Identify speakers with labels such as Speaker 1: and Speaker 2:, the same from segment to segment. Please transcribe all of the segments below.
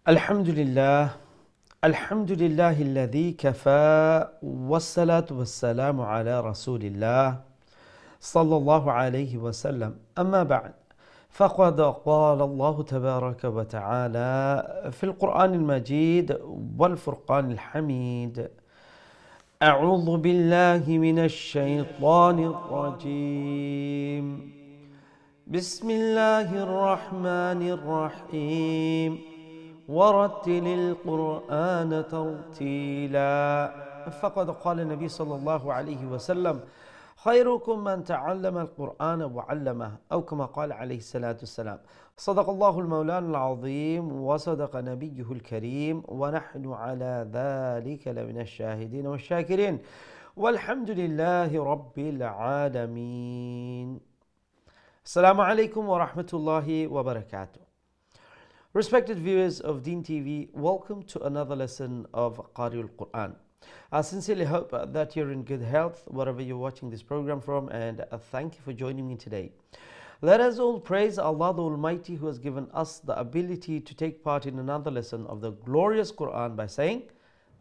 Speaker 1: الحمد لله الحمد لله الذي كفى والصلاة والسلام على رسول الله صلى الله عليه وسلم أما بعد فقد قال الله تبارك وتعالى في القرآن المجيد والفرقان الحميد أعوذ بالله من الشيطان الرجيم بسم الله الرحمن الرحيم ورتل القرآن ترتيلا فقد قال النبي صلى الله عليه وسلم خيركم من تعلم القرآن وعلمه أو كما قال عليه الصلاة والسلام صدق الله المولان العظيم وصدق نبيه الكريم ونحن على ذلك لمن الشاهدين والشاكرين والحمد لله رب العالمين. Assalamu alaikum wa rahmatullahi wa barakatuh. Respected viewers of Deen TV, welcome to another lesson of Qari'ul Quran. I sincerely hope that you're in good health wherever you're watching this program from, and thank you for joining me today. Let us all praise Allah the Almighty, who has given us the ability to take part in another lesson of the glorious Quran by saying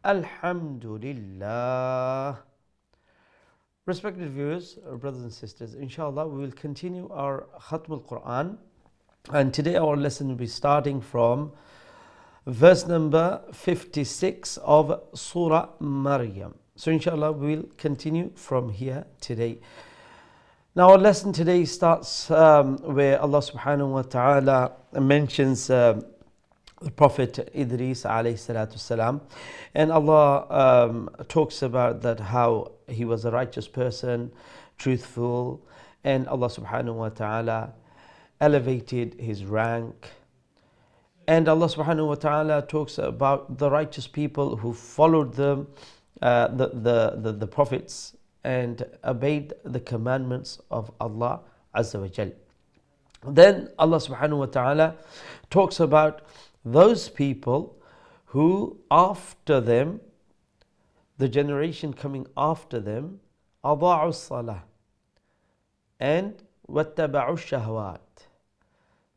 Speaker 1: Alhamdulillah. Respected viewers, brothers and sisters, inshallah we will continue our Khatm al-Quran, and today our lesson will be starting from verse number 56 of Surah Maryam. So inshallah we will continue from here today. Now our lesson today starts where Allah subhanahu wa ta'ala mentions the Prophet Idris alayhi salatu salam, and Allah talks about that how he was a righteous person, truthful, and Allah subhanahu wa ta'ala elevated his rank. And Allah subhanahu wa ta'ala talks about the righteous people who followed them, the prophets, and obeyed the commandments of Allah Azza wa Jal. Then Allah subhanahu wa ta'ala talks about those people who after them, the generation coming after them, أضاعوا الصلاة and واتبعوا الشهوات,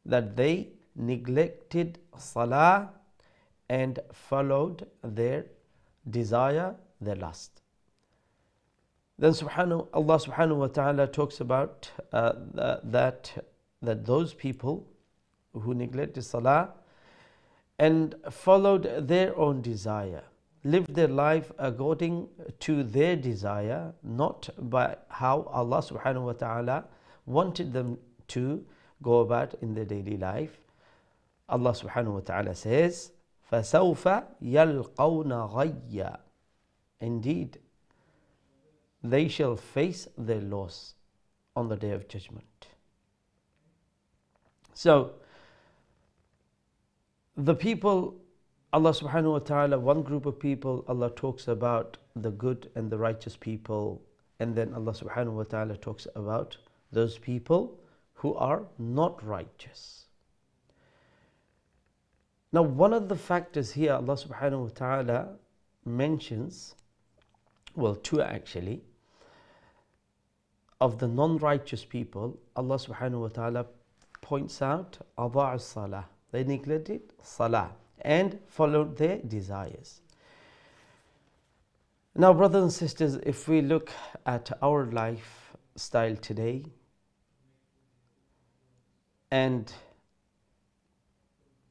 Speaker 1: that they neglected salah and followed their desire, their lust. Then Allah subhanahu wa ta'ala talks about that those people who neglected salah and followed their own desire, lived their life according to their desire, not by how Allah subhanahu wa ta'ala wanted them to go about in their daily life. Allah subhanahu wa ta'ala says, فَسَوْفَ يَلْقَوْنَ غَيًّا, indeed, they shall face their loss on the day of judgment. So, the people, Allah subhanahu wa ta'ala, one group of people, Allah talks about the good and the righteous people, and then Allah subhanahu wa ta'ala talks about those people who are not righteous. Now, one of the factors here Allah subhanahu wa ta'ala mentions, well, two actually, of the non-righteous people. Allah subhanahu wa ta'ala points out أضاعوا الصلاة, they neglected salah and followed their desires. Now, brothers and sisters, if we look at our lifestyle today and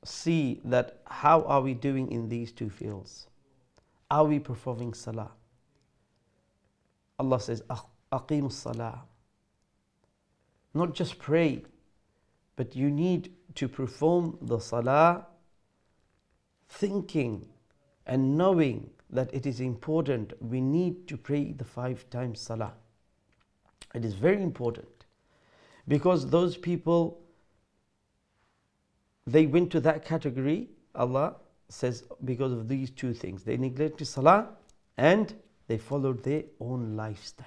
Speaker 1: see that how are we doing in these two fields? Are we performing salah? Allah says, أقيموا الصلاة. Not just pray, but you need to perform the salah thinking and knowing that it is important. We need to pray the 5 times salah. It is very important, because those people, they went to that category, Allah says, because of these two things. They neglected salah and they followed their own lifestyle,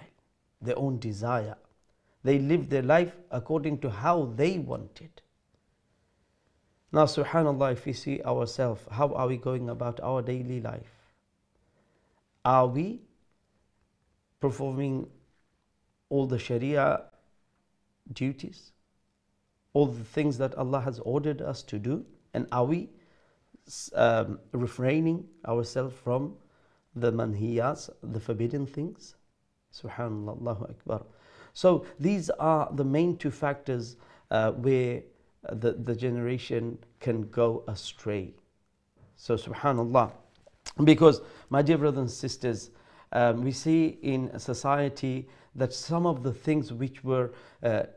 Speaker 1: their own desire. They lived their life according to how they wanted. Now, subhanAllah, if we see ourselves, how are we going about our daily life? Are we performing all the Sharia duties, all the things that Allah has ordered us to do? And are we refraining ourselves from the manhiyas, the forbidden things. Subhanallah, Allahu Akbar. So these are the main two factors where the generation can go astray. So subhanallah, because my dear brothers and sisters, we see in society that some of the things which were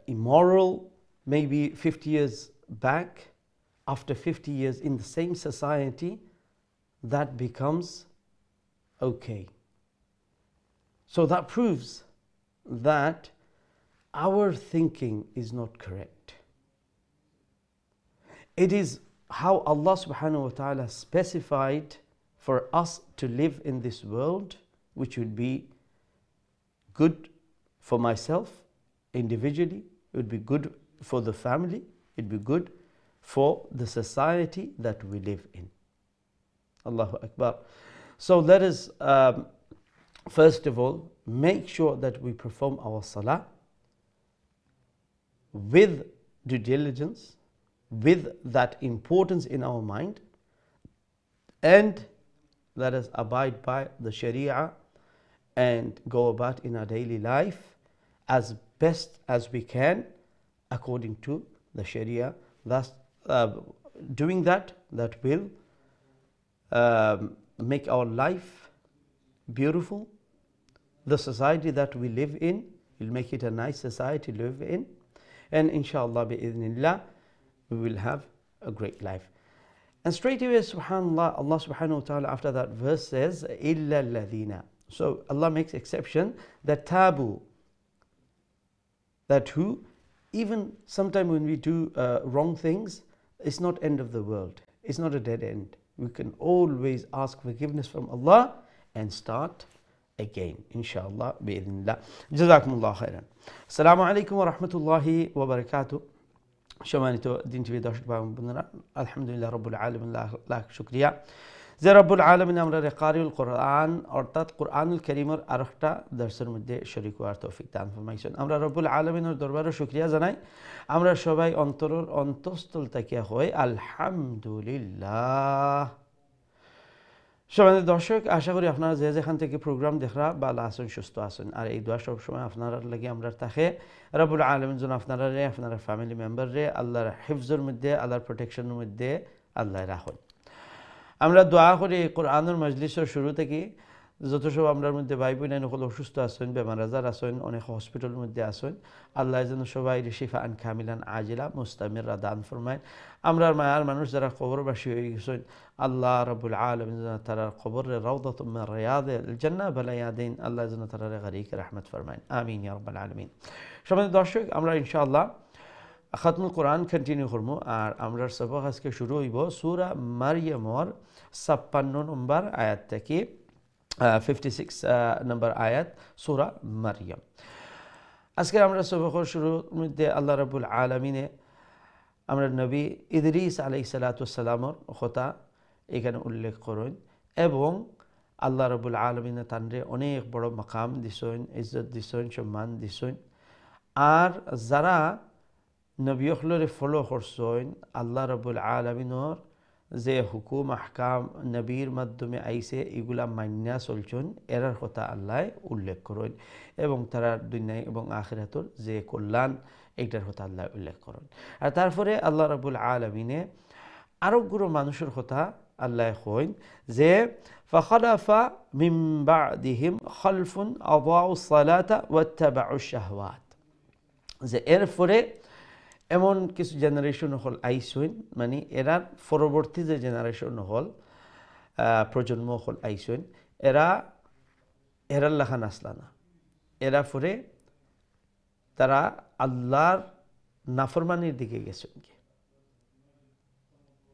Speaker 1: immoral maybe 50 years back, after 50 years in the same society, that becomes okay. So that proves that our thinking is not correct. It is how Allah subhanahu wa ta'ala specified for us to live in this world, which would be good for myself individually, it would be good for the family, it would be good for the society that we live in. Allahu Akbar. So let us first of all make sure that we perform our salah with due diligence, with that importance in our mind, and let us abide by the Sharia and go about in our daily life as best as we can according to the Sharia. Thus, doing that will make our life beautiful. The society that we live in will make it a nice society to live in, and inshallah bi'idhnillah we will have a great life. And straight away, subhanallah, Allah subhanahu wa ta'ala after that verse says, إِلَّا الَّذِينَ. So Allah makes exception that tabu, that who, even sometime when we do wrong things, it's not end of the world. It's not a dead end. We can always ask forgiveness from Allah and start again, inshallah, bi'idhnillah. Jazakumullah khairan. Assalamu alaikum wa rahmatullahi wa barakatuh. সম্মানিত দিন TV দর্শক ভাই বোনেরা, আলহামদুলিল্লাহ রাব্বুল আলামিন, লাখ শুকরিয়া যে রাব্বুল আলামিন আমরা কারিউল কোরআন অর্থাৎ কোরআনুল কারীমের আরেকটা দর্শের মধ্যে শরীক হওয়ার তৌফিক দান ফরমাইছেন। আমরা রাব্বুল আলামিনের দরবারে শুকরিয়া জানাই। আমরা সবাই অন্তরের অন্তঃস্থল থেকে হই আলহামদুলিল্লাহ। সম্মানিত দর্শক, আশা করি আপনারা যে যেখান থেকে প্রোগ্রাম দেখরা ভালো আছেন, সুস্থ আছেন। আর এই দোয়া সবসময় আপনারা লাগে আমরা থাকে রাব্বুল আলামিন যেন আপনারা ফ্যামিলি মেম্বার রে আল্লাহর হিফজের মধ্যে, আল্লাহর প্রোটেকশনের মধ্যে আল্লাহ রাখুন। আমরা দোয়া করি কোরআনের মজলিসের শুরু থেকে যত সব আমরার মধ্যে ভাই বোন সকল অসুস্থ আছেন, বেমার আজার আছেন, অনেক হসপিটালের মধ্যে আছেন, আল্লাহ যেন সবাই শিফা আন কামিলান আজিলা মুস্তামির দান ফরমায়। আমরার মায়ার মানুষ যারা কবরবাসী হয়ে গেছেন, আল্লাহ রাব্বুল আলামিন যেন তারা কবরের রাউদাতুম মিন রিয়াদিল জান্নাহ বালায়াদিন, আল্লাহ যেন তারা গরিক রহমত ফরমায়। আমিন ইয়া রাব্বাল আলামিন। সম্মানিত দর্শক, আমরা ইনশাআল্লাহ খতমুল কোরআন কন্টিনিউ করবো। আর আমরার সবক আজকে শুরু হইব সূরা মারইয়ামর 56 নম্বর আয়াত থেকে 56 নম্বর আয়াত সূরা মারইয়াম। আজকে আমরা সবকের শুরুর মধ্যে আল্লাহ রাব্বুল আলামিনে আমরা নবী ইদ্রিস আলাইহিস সালাতু ওয়াস সালামের কথা এখানে উল্লেখ করেন, এবং আল্লাহ রাব্বুল আলামিনে তানরে অনেক বড় মাকাম দিছেন, ইজ্জত দিছেন, সম্মান দিছেন। আর যারা নবী হলরে ফলো করছেন, আল্লাহ রাব্বুল আলামিনের যে হুকুম আহকাম নবীর মাধ্যমে আইছে এগুলা মান্যা চলছেন, এরার কথা আল্লাহ উল্লেখ করেন, এবং তারা দুনিয়া এবং আখিরাতের যে কল্যাণ এইটার কথা আল্লাহ উল্লেখ করেন। আর তারপরে আল্লাহ রাব্বুল আলামিনে আরোগ্য মানুষের কথা আল্লাহ কইন যে ফাখালাফা মিন বাদিহিম খালফুন আদাউস সালাতা ওয়াত্তাবাউশ শাহওয়াত, যে এরপরে এমন কিছু জেনারেশন হল আইসইন, মানে এরার পরবর্তী যে জেনারেশন হল প্রজন্ম হল আইসইন, এরার লেখা নাসলা না, এরা পরে তারা আল্লাহর নাফরমানির দিকে গেছেন।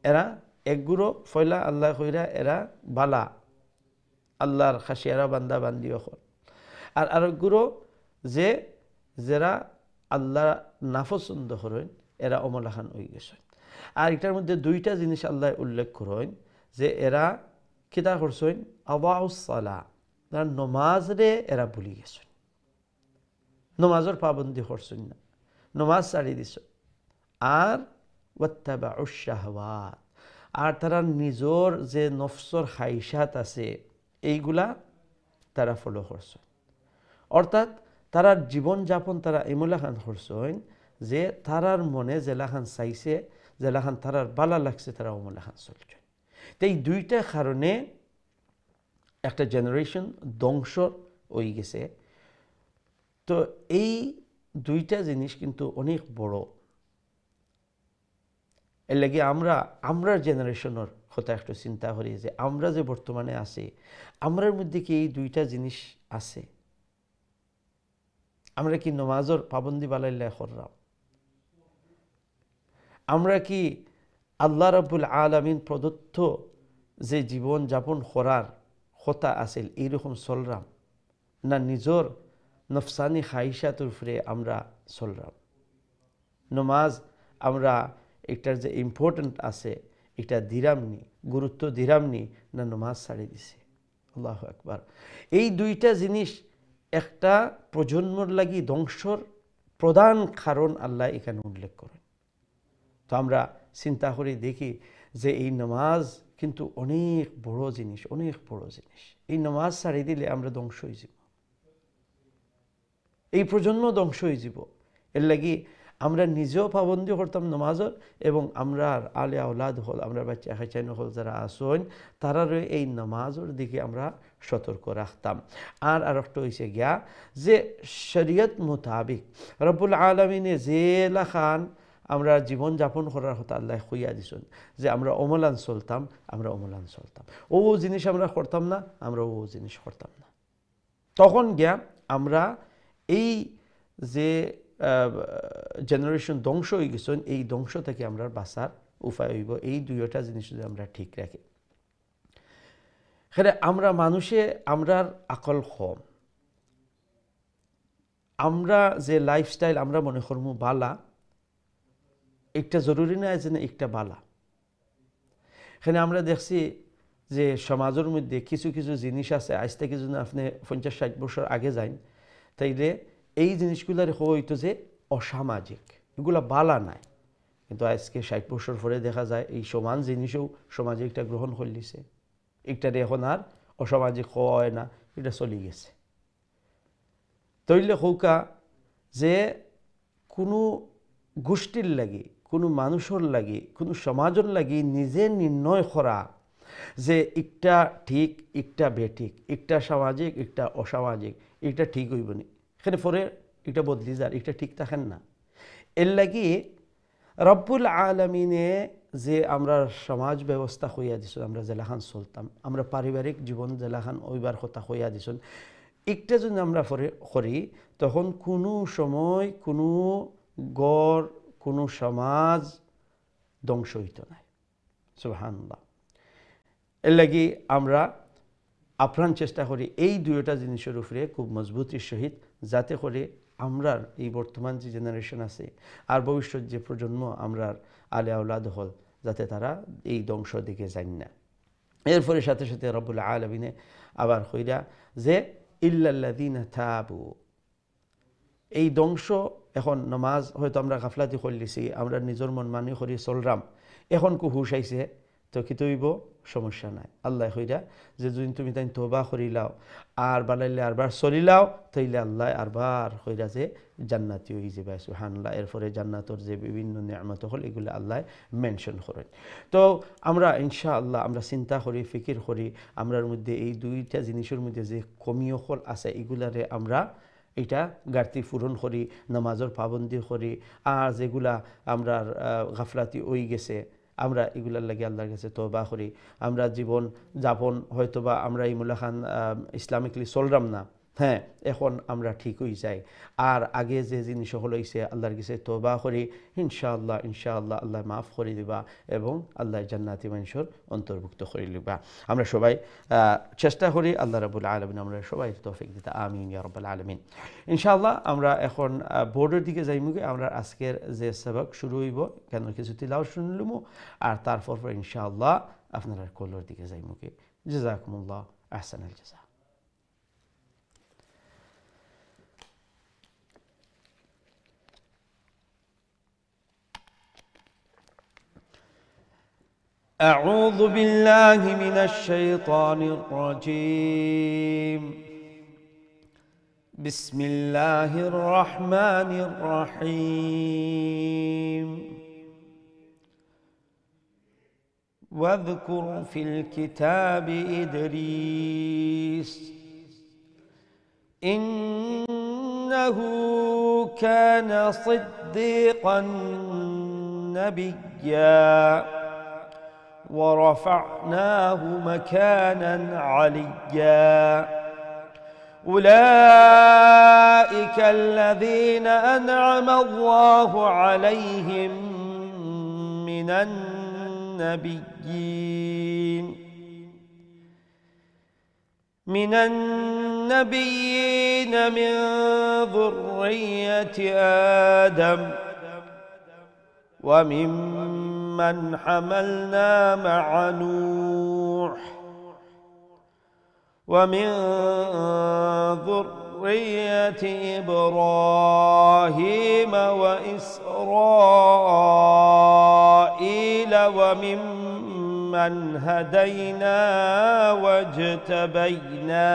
Speaker 1: এরা একগুলো ফয়লা আল্লাহ কইরা এরা বালা আল্লাহর খাসিয়ারা বান্দা বান্দিও হল, আর আরেকগুলো যে যারা আল্লাহ নাপছন্দ করেন এরা অমলাখান হয়ে গেছেন। আর এটার মধ্যে দুইটা জিনিস আল্লাহ উল্লেখ করেন যে এরা কিতা করছেন, আদাউস সালাহ, তারা নমাজ রে এরা ভুলে গেছেন, নমাজের পাবন্দি করছেন না, নমাজ ছাড়ি দিছেন। আর ওয়াত্তাবাউশ শাহওয়াত, আর তারা নিজের যে নফসর খাইশাত আছে এইগুলা তারা ফলো করছে। অর্থাৎ তারার জীবনযাপন তারা এমুলাখান করছেন যে তারার মনে জেলাখান চাইছে, জেলাখান তারার বালা লাগছে, তারা ওমুলাখান চলছে। তো এই দুইটা কারণে একটা জেনারেশন ধ্বংস হয়ে গেছে। তো এই দুইটা জিনিস কিন্তু অনেক বড়। এর লাগে আমরা জেনারেশনের কথা একটু চিন্তা করি যে আমরা যে বর্তমানে আছি, আমরার মধ্যে কি এই দুইটা জিনিস আছে? আমরা কি নমাজের পাবন্দি বালাইল্লা করলাম? আমরা কি আল্লাহ রাব্বুল আলামিন প্রদত্ত যে জীবন যাপন করার কথা আছিল এইরকম চলরাম, না নিজের নফসানি খাইশাতুর উপরে আমরা চলরাম? নমাজ আমরা এটার যে ইম্পর্টেন্ট আছে এটা দিরামনি, গুরুত্ব দিরামনি, না নমাজ ছাড়ি দিছে? আল্লাহু আকবার। এই দুইটা জিনিস একটা প্রজন্মর লাগি ধ্বংসর প্রধান কারণ আল্লাহ এখানে উল্লেখ করেন। তো আমরা চিন্তা করে দেখি যে এই নামাজ কিন্তু অনেক বড় জিনিস, অনেক বড় জিনিস। এই নামাজ ছাড়ি দিলে আমরা ধ্বংস হয়ে যাব, এই প্রজন্ম ধ্বংস হয়ে যাব। এর লাগি আমরা নিজেও পাবন্দি করতাম নামাজের, এবং আমরা আলে আওলাদ হল, আমরা বাচ্চা খাইচাইন হল যারা আসেন তারারও এই নামাজের দিকে আমরা সতর্ক রাখতাম। আর একটা হয়েছে গিয়া যে শরীয়ত মোতাবিক রব্বুল আলমিনে যে লেখান আমরা জীবনযাপন করার কথা আল্লাহ খুইয়া দিছেন যে আমরা অমলান চলতাম, আমরা অমলান চলতাম। ও জিনিস আমরা করতাম না, আমরা ও জিনিস করতাম না। তখন গিয়া আমরা এই যে জেনারেশন ধ্বংস হয়ে গেছেন, এই ধ্বংস থেকে আমরা বাঁচার উপায় হইব এই দুইটা জিনিস যদি আমরা ঠিক রাখি। সেটা আমরা মানুষে আমরার আকল কম, আমরা যে লাইফস্টাইল আমরা মনে করবো বালা, একটা জরুরি না যে একটা বালা। এখানে আমরা দেখছি যে সমাজের মধ্যে কিছু কিছু জিনিস আছে, আজ থেকে যদি আপনি 50-60 বছর আগে যান তাইলে এই জিনিসগুলোর হইতো যে অসামাজিক, এগুলো বালা নাই। কিন্তু আজকে 60 বছর পরে দেখা যায় এই সমান জিনিসও সমাজে একটা গ্রহণ করলিছে, একটারে এখন আর অসামাজিক হয় না, এটা চলে গেছে। তৈলে হৌকা যে কোনো গোষ্ঠীর লাগি, কোনো মানুষের লাগি, কোনো সমাজের লাগি নিজে নির্ণয় করা যে একটা ঠিক একটা বেঠিক, একটা সামাজিক একটা অসামাজিক, এটা ঠিক হইব না, এখানে পরে এটা বদলি যার, এটা ঠিক থাকেন না। এর লাগি রব্বুল আলমিনে যে আমরা সমাজ ব্যবস্থা হইয়া দিছেন, আমরা জেলাখান চলতাম, আমরা পারিবারিক জীবন জেলাখান ওইবার কথা হইয়া দিছেন, একটা যদি আমরা পরে করি তখন কোনো সময় কোনো গড় কোনো সমাজ ধ্বংস হইত নাই। সুবহানাল্লাহ। এর লাগি আমরা আপ্রাণ চেষ্টা করি এই দুইটা জিনিসের উপরে খুব মজবুতির সহিত, যাতে করে আমরার এই বর্তমান যে জেনারেশন আছে আর ভবিষ্যৎ যে প্রজন্ম আমরার আলে আওলাদ হল, যাতে তারা এই ধ্বংস দিকে যান না। এরপরে সাথে সাথে রব্বুল আলামিনে আবার কইরা যে ইল্লাল্লাযীনা তাবু, এই ধ্বংস এখন নামাজ হয়তো আমরা গাফলাতি করলিছি, আমরা নিজের মন মানি করি চলরাম, এখন কু হুশ আইছে তো কি তৈব, সমস্যা নাই। আল্লাহ কইরা যে যদি তুমি তাই তওবা করিলাও আর বানাইলে আরবার চলিলাও তাইলে আল্লাহ আরবার কইরা যে জান্নাতি হয়ে যাবে। সুবহানাল্লাহ। এরপরে জান্নাতর যে বিভিন্ন নিয়ামত হল এগুলো আল্লাহ মেনশন করেন। তো আমরা ইনশাআল্লাহ আমরা চিন্তা করি, ফিকির করি, আমরার মধ্যে এই দুইটা জিনিসের মধ্যে যে কমিও হল আছে এগুলারে আমরা এটা ঘাটতি পূরণ করি, নামাজের পাবন্দি করি, আর যেগুলা আমরা গাফলাতি হয়ে গেছে আমরা এগুলার লাগে আল্লাহর কাছে তওবা করি। আমরা জীবন যাপন হয়তোবা আমরা এই মুলাখান ইসলামিকলি চলরাম না, হ্যাঁ এখন আমরা ঠিক হয়ে যাই, আর আগে যে জিনিস হইছে আল্লাহর কাছে তওবা করি, ইনশাআল্লাহ ইনশাআল্লাহ আল্লাহ মাফ করে দিবা এবং আল্লাহ জান্নাতি মানুষের অন্তর্ভুক্ত করে দিবা। আমরা সবাই চেষ্টা করি আল্লাহ রাব্বুল আলামিন আমরা সবাই তৌফিক দিতে, আমিন ইয়া রাব্বাল আলামিন। ইনশাআল্লাহ আমরা এখন বোর্ডের দিকে যাইমুগে, আমরা আজকের যে সবক শুরু হইব কেন কিছু তিলাওয়াত শুনলুমু, আর তারপর ইনশাআল্লাহ আপনারা কলর দিকে যাইমুগে। জাযাকুমুল্লাহ আহসানাল জাযা। أعوذ بالله من الشيطان الرجيم بسم الله الرحمن الرحيم واذكر في الكتاب إدريس إنه كان صديقا نبيا ورفعناه مكانا عليا أولئك الذين أنعم الله عليهم من النبيين من ذرية آدم وممن حملنا مع نوح ومن ذرية إبراهيم وإسرائيل وممن هدينا واجتبينا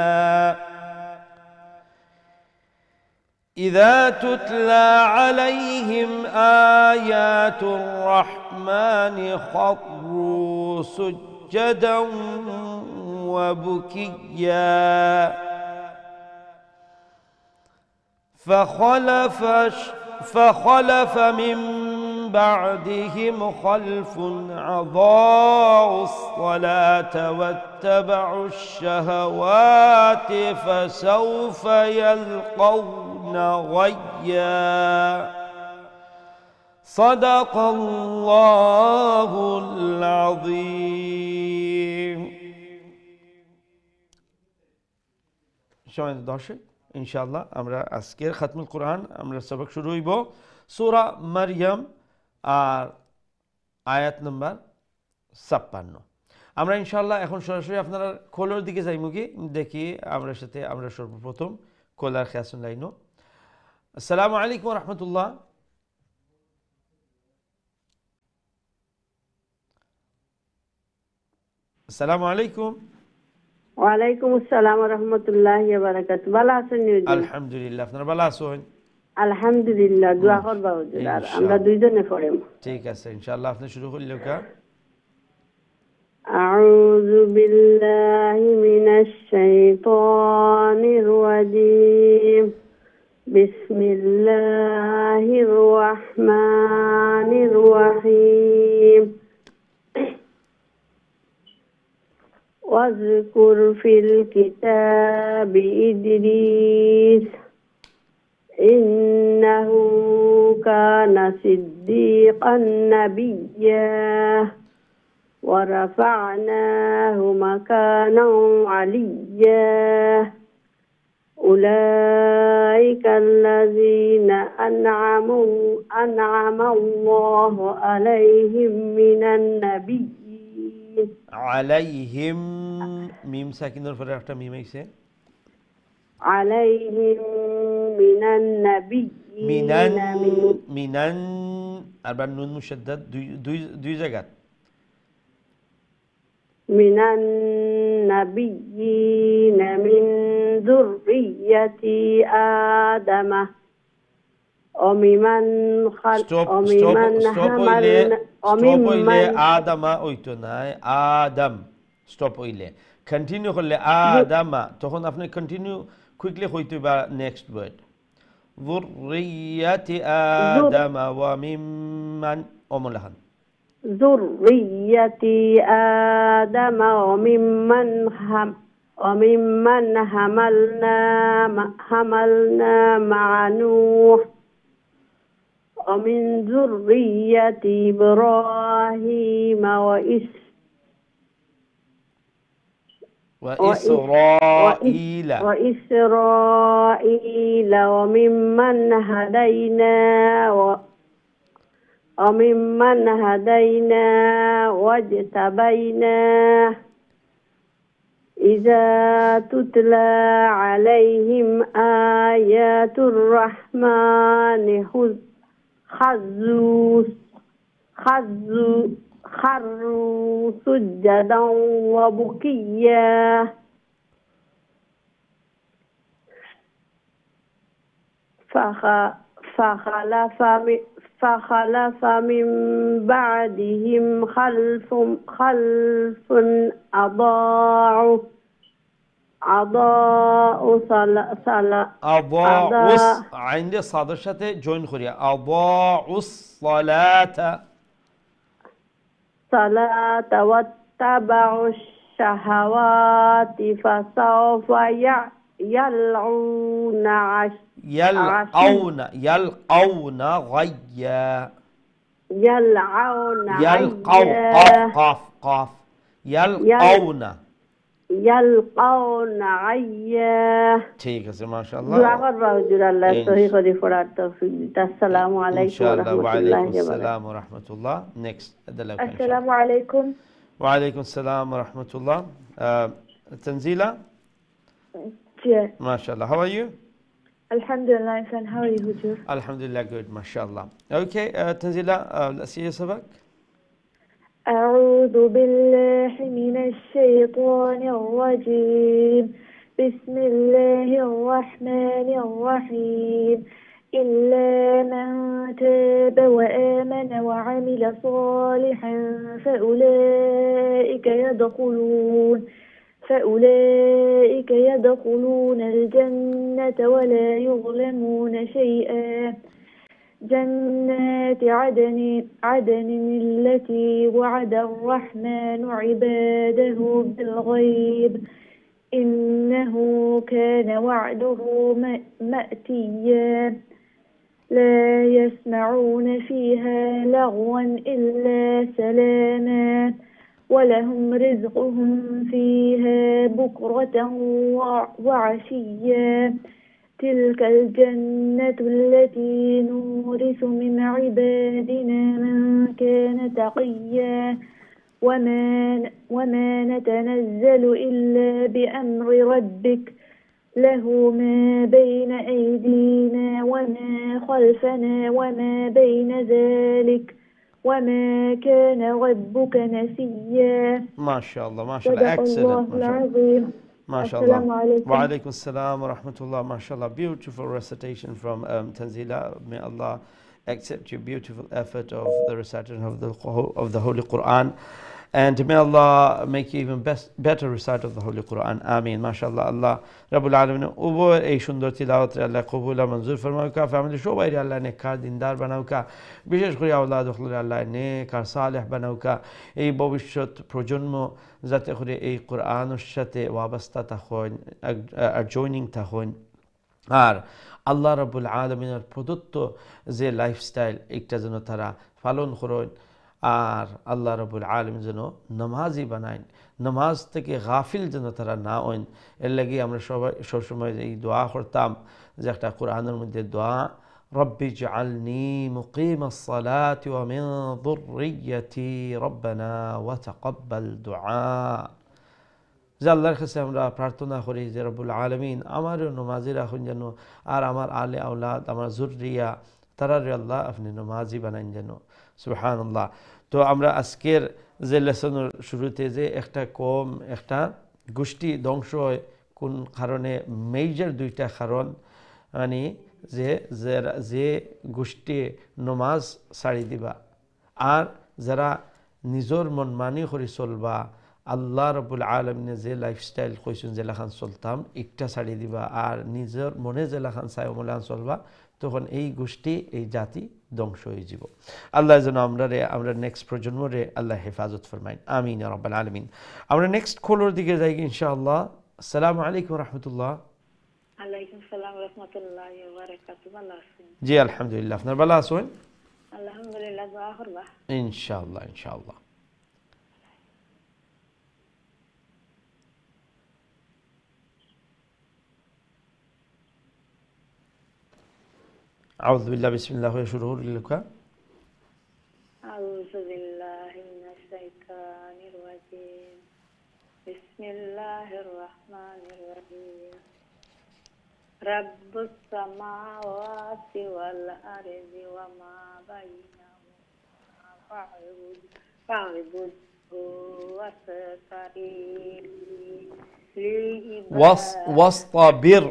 Speaker 1: إذا تتلى عليهم آيات الرحمن خروا سجدا وبكيا فخلف من بعدهم خلف أضاعوا الصلاة واتبعوا الشهوات فسوف يلقون غيا صدق الله العظيم সম্মানিত দর্শক ইনশাআল্লাহ আমরা আজকের খাতমুল কোরআন আমরা সবক শুরু হইব সূরা মারইয়াম আর আয়াত নাম্বার 56 আমরা ইনশাআল্লাহ এখন সরাসরি আপনারা খোলার দিকে যাইমু কি দেখি আমরা সর্বপ্রথম খোলার খেয়াসুন লাইনো আসসালামু আলাইকুম ওয়া রাহমাতুল্লাহ আসসালামু আলাইকুম
Speaker 2: ওয়ালাইকুম আসসালাম ওয়া রাহমাতুল্লাহি ওয়া বারাকাতুহু ভালো আছেন নি
Speaker 1: আলহামদুলিল্লাহ আপনারা ভালো আছেন
Speaker 2: আলহামদুলিল্লাহ দোয়া করবা হুজুর আর আমরা দুইজনে পড়েম
Speaker 1: ঠিক আছে ইনশাআল্লাহ আপনি শুরু করলেও কা
Speaker 2: আউযু বিল্লাহি মিনাশ শাইতানির রাজীম বিসমিল্লাহির রাহমানির রাহিম واذكر في الكتاب إدريس إنه كان صديقا نبيا ورفعناه مكانا عليا أولئك الذين أنعم الله عليهم من النبيين
Speaker 1: عليهم ميم ساكنর পরে একটা মিম আইছে
Speaker 2: عليهم من النبيين
Speaker 1: মিনান আরবার নুন মুশাদ্দাদ দুই জায়গা
Speaker 2: من النبيين من ذرية آدم وممن
Speaker 1: আদামা ওইতো নাই আদম স্টপ হইলে কন্টিনিউ করলে আদামা তখন আপনি কন্টিনিউ কুইকলি হইতো বা নেক্সট ওয়ার্ড যুররিয়াতি আদামা ওয়া মিম্মান ওমলাহান
Speaker 2: ذرية آدم وممن حملنا مع نوح ومن ذرية إبراهيم وإسرائيل وممن هدينا واجتبينا إذا تتلى عليهم آيات الرحمن خروا سجدا وبكيا فخ- فخلف من فخلف من بعدهم خلف أضاعوا أضاءوا
Speaker 1: أضاعوا
Speaker 2: أضاء
Speaker 1: عندي صاد الشتاء جوين خوريا أضاعوا الصلاة
Speaker 2: الصلاة واتبعوا الشهوات فسوف يلعون
Speaker 1: يلقون غيا
Speaker 2: يلعون
Speaker 1: يلقوا قاف
Speaker 2: غيا
Speaker 1: قاف قاف
Speaker 2: يل
Speaker 1: يلقون
Speaker 2: يلقون غيا
Speaker 1: ঠিক আছে মাশাআল্লাহ
Speaker 2: দোয়া করবা হুজুর আল্লাহ সহি
Speaker 1: ইনশ-
Speaker 2: করে পড়ার তৌফিক দিতে আসসালামু আলাইকুম ওয়া
Speaker 1: ইনশাআল্লাহ ওয়া আলাইকুম
Speaker 2: রাহমাতুল্লাহি ওয়া বারাকাতুহু
Speaker 1: আসসালাম ওয়া রাহমাতুল্লাহ নেক্সট আদালাকা ইনশাআল্লাহ
Speaker 3: Assalamu alaikum.
Speaker 1: ওয়া আলাইকুম আসসালাম ওয়া রাহমাতুল্লাহ Tanzila
Speaker 3: Yeah.
Speaker 1: mashallah how are you
Speaker 3: Alhamdulillah, Insan. How are you, Hujur?
Speaker 1: alhamdulillah good mashallah okay Tanzila let's see your sabak
Speaker 3: أعوذ بالله من الشيطان الرجيم. بسم الله الرحمن الرحيم. إلا من تاب وآمن وعمل صالحا فأولئك يدخلون الجنة ولا يظلمون شيئا. جنات عدن التي وعد الرحمن عباده بالغيب إنه كان وعده مأتيا. لا يسمعون فيها لغوا إلا سلاما ولهم رزقهم فيها بكرة وعشيا. تلك الجنة التي نورث من عبادنا من كان تقيا. وما نتنزل إلا بأمر ربك له ما بين أيدينا وما خلفنا وما بين ذلك وما كان ربك نسيا.
Speaker 1: mashallah
Speaker 3: صدق
Speaker 1: excellent
Speaker 3: الله العظيم.
Speaker 1: mashallah
Speaker 3: Assalamu alaikum.
Speaker 1: wa alaikum assalam wa rahmatullah mashallah beautiful recitation from Tanzila may Allah accept your beautiful effort of the recitation of the Holy Quran and may Allah make you even better recite of the Holy Quran Ameen mashallah Allah Rabbul Alamin উভয় এই সুন্দর তিলাওয়াতে আল্লাহ কবুল আর মঞ্জুর ফরমাউকা family সবাই আল্লাহ নেককার দিনদার বানাউকা বিশেষ করে আওলাদ আল্লাহ নেক আর সালেহ বানাউকা এই ভবিষ্যৎ প্রজন্ম যাতে করে এই কোরআনের সাথে ওয়াবস্তা থাকুন আর জয়নিং থাকুন আর আল্লাহ রাব্বুল আলামিনের প্রদত্ত যে লাইফস্টাইল একটা যেন তারা পালন করেন আর আল্লাহ রাব্বুল আলামিন যেন নামাজি বানায় নামাজ থেকে গাফিল যেন তারা না হন এর লাগি আমরা সবসময় এই দোয়া করতাম যে একটা কোরআনের মধ্যে দোয়া রব্বি জাআলনি মুকিমাস সালাতি ওয়া মিন যুররিয়্যাতি রব্বানা ওয়া তাকাব্বাল দুআ যে আল্লাহর কাছে আমরা প্রার্থনা করি যে রব্বুল আলামিন আমারও নামাজি রাখুন যেন আর আমার আলে আওলাদ আমার যুররিয়া তারারে আল্লাহ আপনি নামাজি বানান যেন সুবহানাল্লাহ তো আমরা আজকের যে লেসনের শুরুতে যে একটা গোষ্ঠী ধ্বংস হয় কোন কারণে মেজর দুইটা কারণ মানে যে গোষ্ঠী নমাজ ছাড়ি দিবা আর যারা নিজর মন মানি করে চলবা আল্লাহ রাব্বুল আলামিনে যে লাইফস্টাইল কইছেন যে লেখান চলতাম একটা ছাড়ি দিবা আর নিজের মনে যে লেখান চাই ওমলান চলবা তখন এই গোষ্ঠী এই জাতি ধ্বংস হয়ে যাব আল্লাহ যেন আমরা নেক্সট প্রজন্মরে আল্লাহ হেফাজত ফরমাইন আমিন ইয়া রাব্বাল আলামিন আমরা নেক্সট কলর দিকে যাই ইনশাআল্লাহ আসসালামু আলাইকুম ওয়া রাহমাতুল্লাহ
Speaker 3: আলাইকুম সালাম ওয়া রাহমাতুল্লাহি ওয়া বারাকাতুহু। ভালো আছেন?
Speaker 1: জি আলহামদুলিল্লাহ আপনার ভালো আছেন
Speaker 3: আলহামদুলিল্লাহ। দোয়া করবা।
Speaker 1: ইনশাআল্লাহ ইনশাআল্লাহ أعوذ بالله بسم الله وشروع لك
Speaker 3: أعوذ بالله من الشيطان الرجيم. بسم الله الرحمن الرحيم. رب السماوات والأرض وما بينهما فاعبده واستقم
Speaker 1: ওয়াসতাবির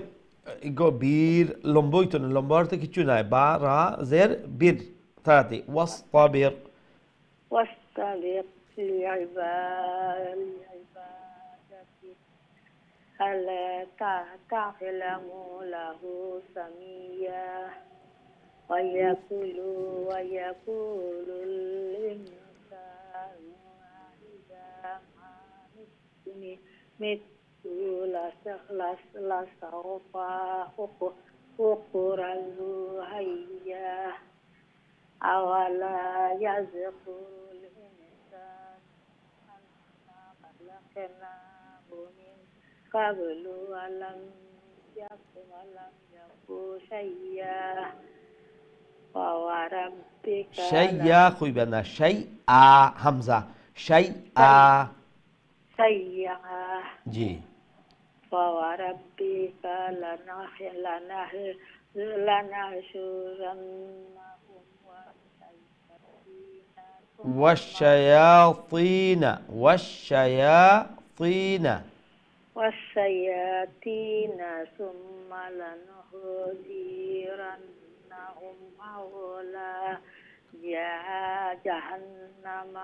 Speaker 1: ইগো বীর লম্বই তো না, লম্বা অর্থে কিছু নাই, বা রা জের বীর তাড়াতাড়ি ওয়াসতাবির
Speaker 3: واستبق لعبادتي هل تعلم له سميا ويقول الإنسان إذا ما مت لسوف أخرج حيا أولا يذكر الإنسان أنا خلقناه من قبل ولم يكن شيئا فوربك
Speaker 1: শাইয়া কইবা না, শাইআ হামজা, শাইআ
Speaker 3: شيئا
Speaker 1: জি
Speaker 3: فوربك لنحشرنهم
Speaker 1: والشياطين
Speaker 3: والشياطين ثم لنحضرنهم حول جهنم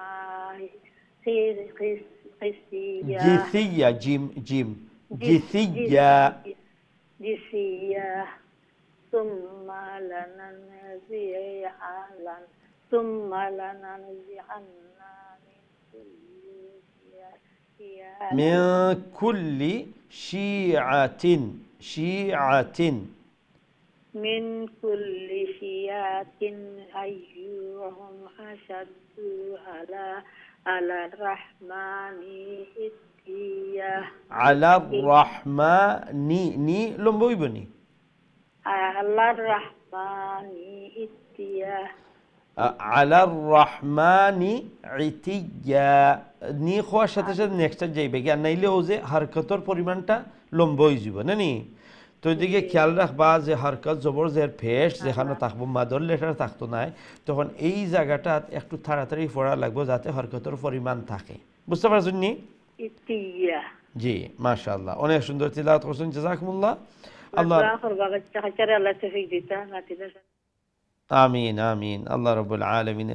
Speaker 3: خزيا
Speaker 1: جثية جيم جثية
Speaker 3: جثيا ثم لننزعن
Speaker 1: من كل شيعة
Speaker 3: من كل شيعة أيهم أشد على الرحمن عتيا
Speaker 1: على الرحمن ني لمبوي بني
Speaker 3: على الرحمن عتيا
Speaker 1: على الرحمن عتيا নি খোয়ার সাথে সাথে নেক্সটটা যাইবে কি, আর নাইলে ও যে হারকতর পরিমাণটা লম্বা হয়ে যাব না নি। তো এদিকে খেয়াল রাখবা যে হারকত জবর জের ফেস যেখানে থাকবো মাদর লেটার থাকতো নাই, তখন এই জায়গাটা একটু তাড়াতাড়ি পড়া লাগবে যাতে হরকতর পরিমাণ থাকে। বুঝতে পারছেন নি? জি মাশাআল্লাহ, অনেক সুন্দর তিলাওয়াত করছেন, জাযাকুমুল্লাহ। আল্লাহ আমিন আমিন। আল্লাহ রাব্বুল আলামিন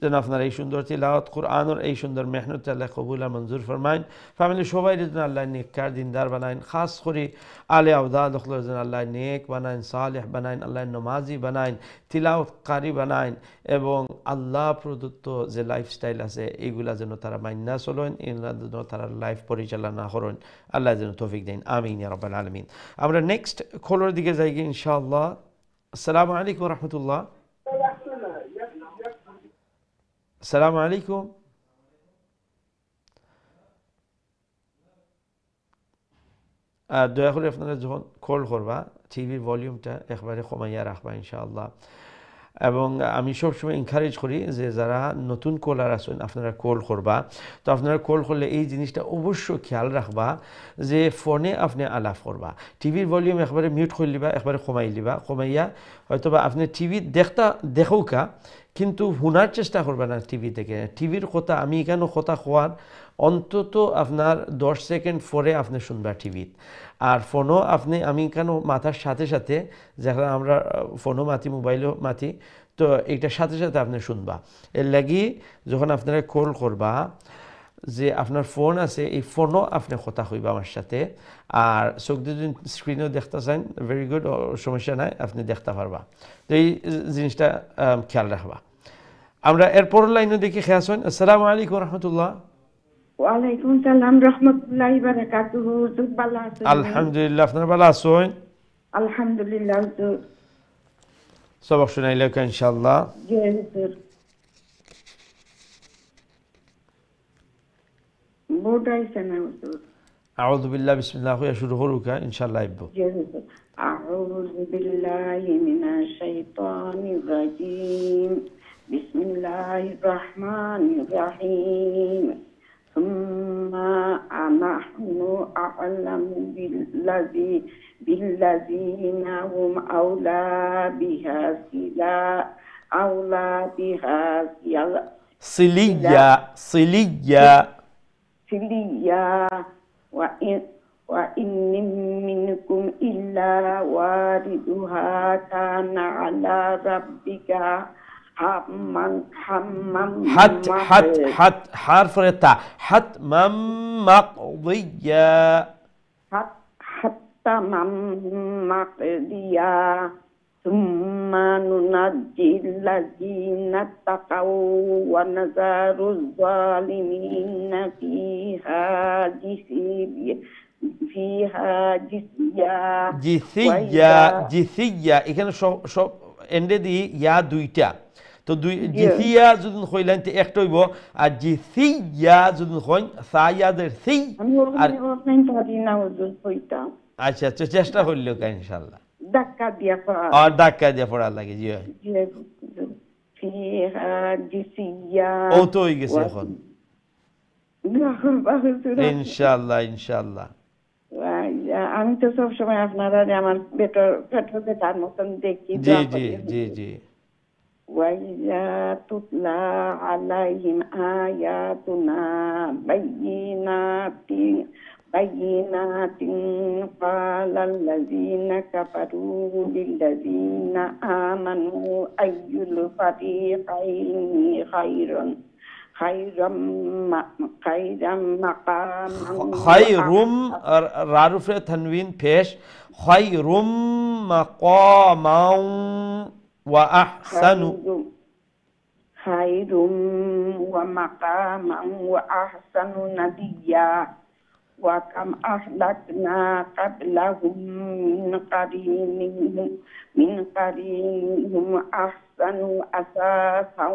Speaker 1: যেন আপনার এই সুন্দর তিলাওয়াত কুরআনের এই সুন্দর মেহনত আল্লাহ কবুল আর মঞ্জুর ফরমাইন। ফ্যামিলি সবাই যেন আল্লাহ নেককার দিনদার বানাইন, খাস করে আলে আওলাদ যেন আল্লাহ নেক বানাইন, সালেহ বানাইন, আল্লাহ নমাজি বানাইন, তিলাওয়াতকারী বানাইন, এবং আল্লাহ প্রদত্ত যে লাইফস্টাইল আছে এইগুলা যেন তারা মান্না চলেন, এগুলা যেন তারা লাইফ পরিচালনা করেন, আল্লাহ যেন তৌফিক দেন। আমিন ইয়া রাব্বাল আলামিন। আমরা নেক্সট কলার দিকে যাই ইনশাআল্লাহ। আসসালামু আলাইকুম ওয়া রাহমাতুল্লাহ। আসসালামু আলাইকুম। দয়া করে আপনারা যখন কল করবা টিভির ভলিউমটা একবারে কমাইয়া রাখবা ইনশাআল্লাহ। এবং আমি সবসময় এনকারেজ করি যে যারা নতুন কলার আছেন আপনারা কল করবা, তো আপনারা কল করলে এই জিনিসটা অবশ্যই খেয়াল রাখবা যে ফোনে আপনি আলাপ করবা, টিভির ভলিউম একবারে মিউট করে লিবা, একবারে কমাই লিবা, কমাইয়া হয়তোবা আপনি টিভি দেখৌকা কিন্তু শোনার চেষ্টা করবে না টিভি থেকে। টিভির কথা আমি এখানে কথা কোয়ার অন্তত আপনার 10 সেকেন্ড পরে আপনি শুনবা টিভিত। আর ফোনও আপনি আমি কেন মাথার সাথে সাথে, যখন আমরা ফোনও মাতি মোবাইলও মাতি, তো এইটার সাথে সাথে আপনি শুনবা। এর লাগি যখন আপনারা কল করবা যে আপনার ফোন আছে এই ফোনও আপনি কথা কইবা আমার সাথে, আর চোখ যদি স্ক্রিনেও দেখতে চান ভেরি গুড, সমস্যা নাই, আপনি দেখতে পারবা। তো এই জিনিসটা খেয়াল রাখবা। আমরা এরপর লাইনে দেখি খেয়াল আছেন। আসসালামু আলাইকুম রহমতুল্লাহ।
Speaker 4: ওয়ালাইকুম সালাম রাহমাতুল্লাহি ওয়া বারাকাতুহু। ভালো আছেন?
Speaker 1: আলহামদুলিল্লাহ, আপনারা ভালো আছেন?
Speaker 4: আলহামদুলিল্লাহ হুজুর।
Speaker 1: সবক শুনাইলে ইনশাআল্লাহ।
Speaker 4: জি হুজুর। বোর্ডাইছে না হুজুর?
Speaker 1: আউযু বিল্লাহ বিসমিল্লাহ হইয়া শুরু করুকা ইনশাআল্লাহ আইবো।
Speaker 4: জি হুজুর। আউযু বিল্লাহি মিনাশ শাইতানির রাজীম। বিসমিল্লাহির রহমানির রহিম। সুম্মা নাহনু আ'লামু বিল্লাযিনা হুম আওলা বিহা
Speaker 1: صليا صليا
Speaker 4: سليا وإن منكم إلا واردها كان على ربك حتما
Speaker 1: حت حرف التاء حتما مقضيا
Speaker 4: حتما مقضيا ثم ننجي الذين اتقوا ونذر الظالمين فيها جثيا
Speaker 1: জিথিয়া এখানে সব এন্ডে দিয়ে ইয়া দুইটা তো জিথিয়া যদি কইলেন তে একটা হইব আর জিথিয়া যদি কইন সায়াদের সি আর আচ্ছা তো চেষ্টা করলেও কা ইনশাআল্লাহ
Speaker 4: ধাক্কা দিয়া পড়া
Speaker 1: আর ধাক্কা দিয়ে পড়া লাগে জি
Speaker 4: ফিহা জিসিয়া
Speaker 1: ও তো হয়ে গেছে এখন ইনশাআল্লাহ ইনশাআল্লাহ
Speaker 4: আমি তো সবসময় আপনারা আমার পেট্রোল বেটার মতন দেখি
Speaker 1: জি জি জি জি
Speaker 4: وَإِذَا تُتْلَى عَلَيْهِمْ آيَاتُنَا بَيِّنَاتٍ قَالَ الَّذِينَ كَفَرُوا لِلَّذِينَ آمَنُوا أَيُّ الْفَرِيقَيْنِ خَيْرٌ مقاما
Speaker 1: خيرم رارف تنوين پیش خيرم مقاما وأحسن
Speaker 4: خير ومقاما وأحسن نديا وكم أهلكنا قبلهم من قرينهم أحسن أساسا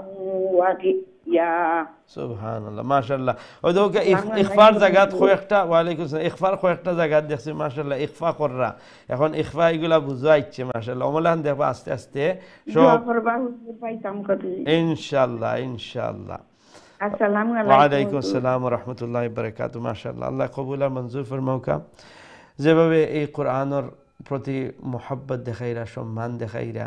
Speaker 4: ورئيا
Speaker 1: سبحان الله ما شاء الله ودوك إخفار زكاة خويكتا وعليكم السلام إخفار خويكتا زكاة দেখছি মাশাআল্লাহ ইখফা কররা এখন ইখফা এগুলা বুঝাইছে মাশাআল্লাহ ওমলান দেখবা আস্তে আস্তে সব ইনশাআল্লাহ ইনশাআল্লাহ
Speaker 4: আসসালামু আলাইকুম
Speaker 1: ওয়া আলাইকুম আসসালাম ওয়া রাহমাতুল্লাহি ওয়া বারাকাতুহু মাশাআল্লাহ আল্লাহ কবুল আর মঞ্জুর ফরমাউকা যেভাবে এই কোরআনের প্রতি মোহাব্বত দেখাইরা সম্মান দেখাইরা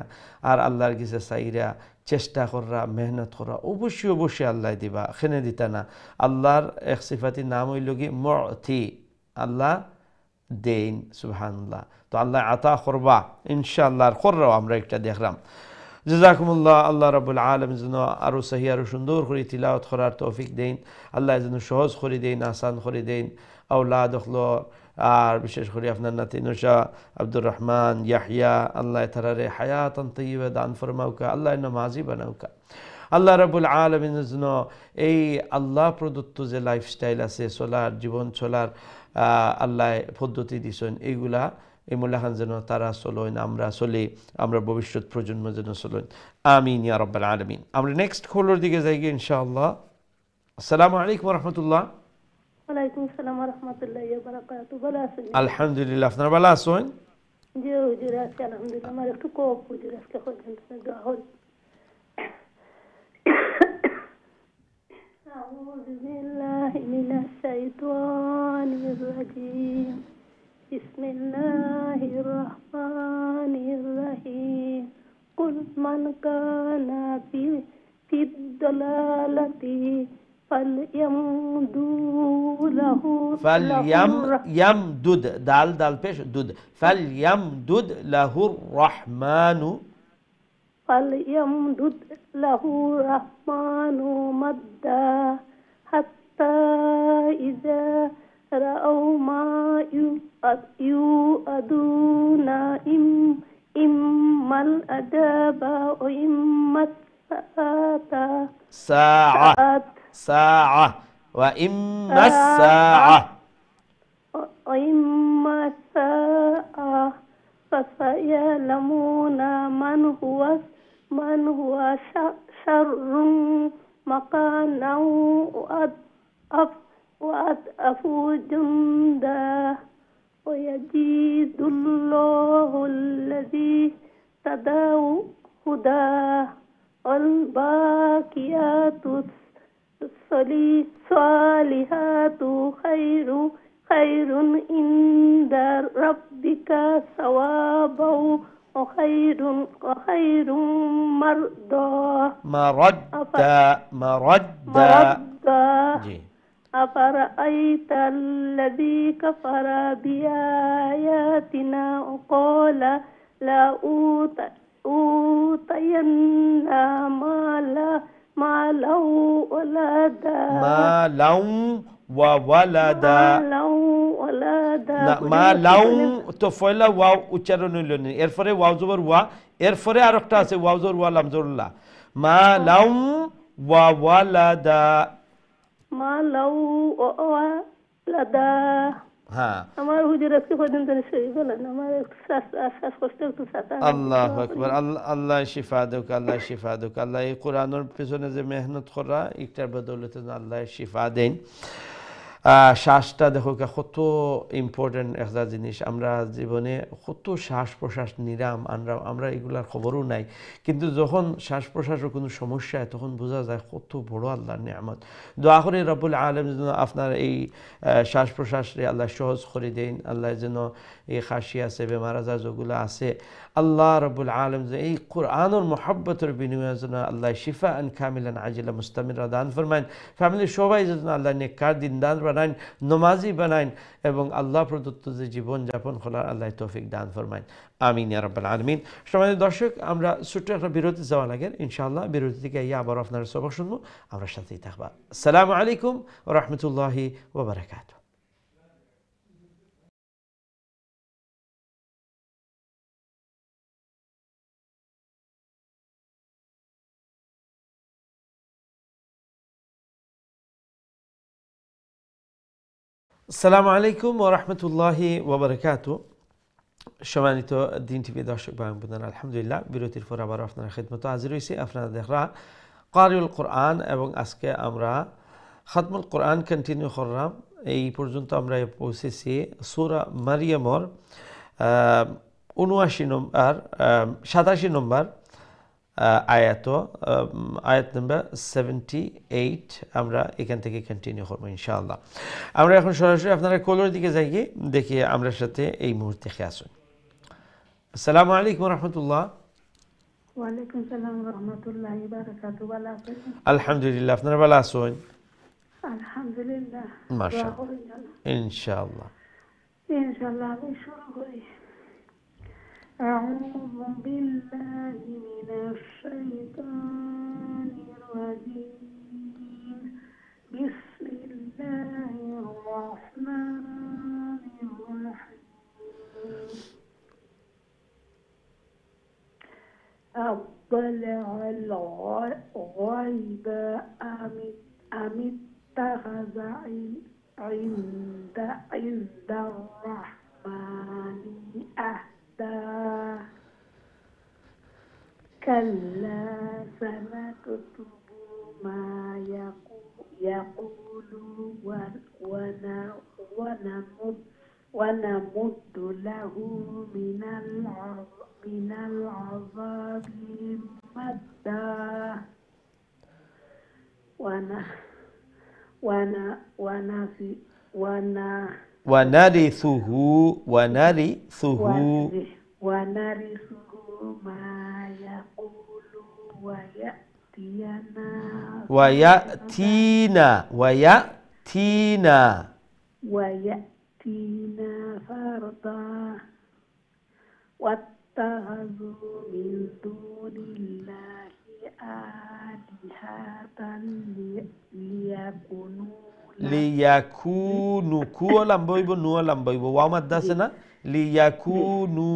Speaker 1: আর আল্লাহর কাছে চাইরা চেষ্টা করা মেহনত করা অবশ্যই অবশ্যই আল্লাহ দিবা খেনে দিতা না আল্লাহর এক সিফাতি নাম হইল কি মুতি আল্লাহ দেন সুবহানাল্লাহ তো আল্লাহ আতা করবা ইনশাআল্লাহ কররাও আমরা একটা দেখলাম জাযাকুমুল্লাহ আল্লাহ রাব্বুল আলামিন যেন আরো সহি আরো সুন্দর করে তিলাওয়াত করার তৌফিক দেন আল্লাহ যেন সহজ করে দেন আসান করে দেন আওলাদ হলো আর বিশেষ করে আপনার নাতি নুশা আব্দুর রহমান ইয়াহিয়া আল্লাহ তারারে হায়াতান তাইয়্যিবা দান ফরমাউকা আল্লাহ নামাজি বানাউকা আল্লাহ রাব্বুল আলামিনের জন্য এই আল্লাহ প্রদত্ত যে লাইফস্টাইল আছে চলার জীবন চলার আল্লাহ পদ্ধতি দিছেন এইগুলা এই মোল্লাখান যেন তারা চলেন আমরা চলি আমরা ভবিষ্যৎ প্রজন্ম যেন চলেন আমিন ইয়া রাব্বাল আলামিন আমরা নেক্সট কলার দিকে যাই ইনশাআল্লাহ আসসালামু আলাইকুম ওয়া রাহমাতুল্লাহ
Speaker 3: ওয়ালাইকুম আসসালাম ওয়া রাহমাতুল্লাহি ওয়া বারাকাতুহু ভালো আছেন
Speaker 1: আলহামদুলিল্লাহ আপনারা ভালো আছেন
Speaker 3: জি হুজুর আছি আলহামদুলিল্লাহ আমার একটু কোপ হুজুর আজকে কইছেন দোয়া হল আউযু বিল্লাহি মিনাশ শাইতানির রাজীম বিসমিল্লাহির রহমানির রহিম কুল মান কানা ফি দালালাতি
Speaker 1: فليمدد دال دال پیش دود فليمدد له الرحمن
Speaker 3: مدا حتى إذا رأوا ما يوعدون إما العذاب وإما
Speaker 1: ساعة وإما الساعة
Speaker 3: فسيعلمون من هو شر مكانا وأضعف جندا ويزيد الله الذي تدعو هدى والباقيات الصالحات خير عند ربك ثوابا وخير مرضى
Speaker 1: مردا
Speaker 3: مرضى
Speaker 1: জি
Speaker 3: أفرأيت الذي كفر بآياتنا وقال لأوتين مالا ولدا
Speaker 1: مالا وولدا না মা লাউ তো ফয়লা ওয়াও উচ্চারণ হইল না এরপরে ওয়াও জবর ওয়া এরপরে আরেকটা আছে ওয়াও জবর ওয়া লাম জবরুল্লাহ মা লাউ ওয়া ওয়ালাদা হ্যাঁ
Speaker 3: আমার হুজুর আজকে পর্যন্ত সই বলেন আমার শ্বাসকষ্ট একটু সাথে
Speaker 1: আল্লাহু আকবার আল্লাহ শিফা দেক আল্লাহ এই কোরআনের পিছনে যে মেহনত করা একটার বদৌলতে আল্লাহ শিফা দেন শ্বাসটা দেখো কত ইম্পর্টেন্ট একটা জিনিস আমরা জীবনে কত শ্বাস প্রশ্বাস নিরাম আমরা এগুলার খবরও নাই কিন্তু যখন শ্বাস প্রশ্বাসের কোনো সমস্যা হয় তখন বোঝা যায় কত বড় আল্লাহর নিয়ামত দোয়া করে রব্বুল আলামিন যেন আপনার এই শ্বাস প্রশ্বাসে আল্লাহ সহজ করে দেন আল্লাহ যেন এই খাসি আছে বেমার আজার যেগুলো আছে আল্লাহ রব্বুল আলামিন যে এই কোরআনের মহব্বতের বিনিময়ে যেন আল্লাহ শিফা আন কামিলান আজিলা মুস্তামিরা দান ফরমায়েন ফ্যামিলির সবাই যেন আল্লাহ নেককার দিনদার বানান নমাজি বানান এবং আল্লাহ প্রদত্ত যে জীবনযাপন করার আল্লাহ তৌফিক দান ফরমায়েন আমিন ইয়া রাব্বাল আলামিন সম্মানিত দর্শক আমরা ছোট্ট একটা বিরতি যাওয়া লাগে ইনশাআল্লাহ বিরতি থেকে আবার আপনারা সবক শুনবো আমরা সাথেই থাকবা আসসালামু আলাইকুম ওয়া রাহমাতুল্লাহি ওয়া বারাকাতুহু আসসালামু আলাইকুম ওয়া রাহমাতুল্লাহি ওয়া বারাকাতুহু সম্মানিত দিন টিভি দর্শক ভাই বোনেরা আলহামদুলিল্লাহ বিরতির পর আবার আপনার খিদমতে হাজির হয়েছি আপনারা দেখরা কারিউল কোরআন এবং আজকে আমরা খাতমুল কোরআন কন্টিনিউ করলাম এই পর্যন্ত আমরা পৌঁছেছি সূরা মারিয়ামর 87 নম্বর আয়াত নম্বর 78 আমরা এখান থেকে কন্টিনিউ করবো ইনশাআল্লাহ আমরা এখন সরাসরি আপনারা কলর দিকে যাই গিয়ে দেখি আমরা সাথে এই মুহূর্তে খেয়ে আসুন আসসালামু আলাইকুম রাহমাতুল্লাহ
Speaker 3: ওয়ালাইকুম সালাম রাহমাতুল্লাহি ওয়া বারাকাতুহু ভালো আছেন
Speaker 1: আলহামদুলিল্লাহ আপনারা ভালো আছেন
Speaker 3: আলহামদুলিল্লাহ
Speaker 1: মাশাআল্লাহ ইনশাআল্লাহ
Speaker 3: আমি শুরু করি أعوذ بالله من الشيطان الرجيم بسم الله الرحمن الرحيم أطلع الغيب أم اتخذ عند الرحمن كلا سنكتب ما يقول ونمد له من العذاب مدا ونرثه ما يقول ويأتينا فردا واتخذوا من دون الله آلهة
Speaker 1: লিয়াকুনু কুও লাম্বইব নুও লাম্বইব ওয়া মাদ্দা আছে না লিয়াকুনু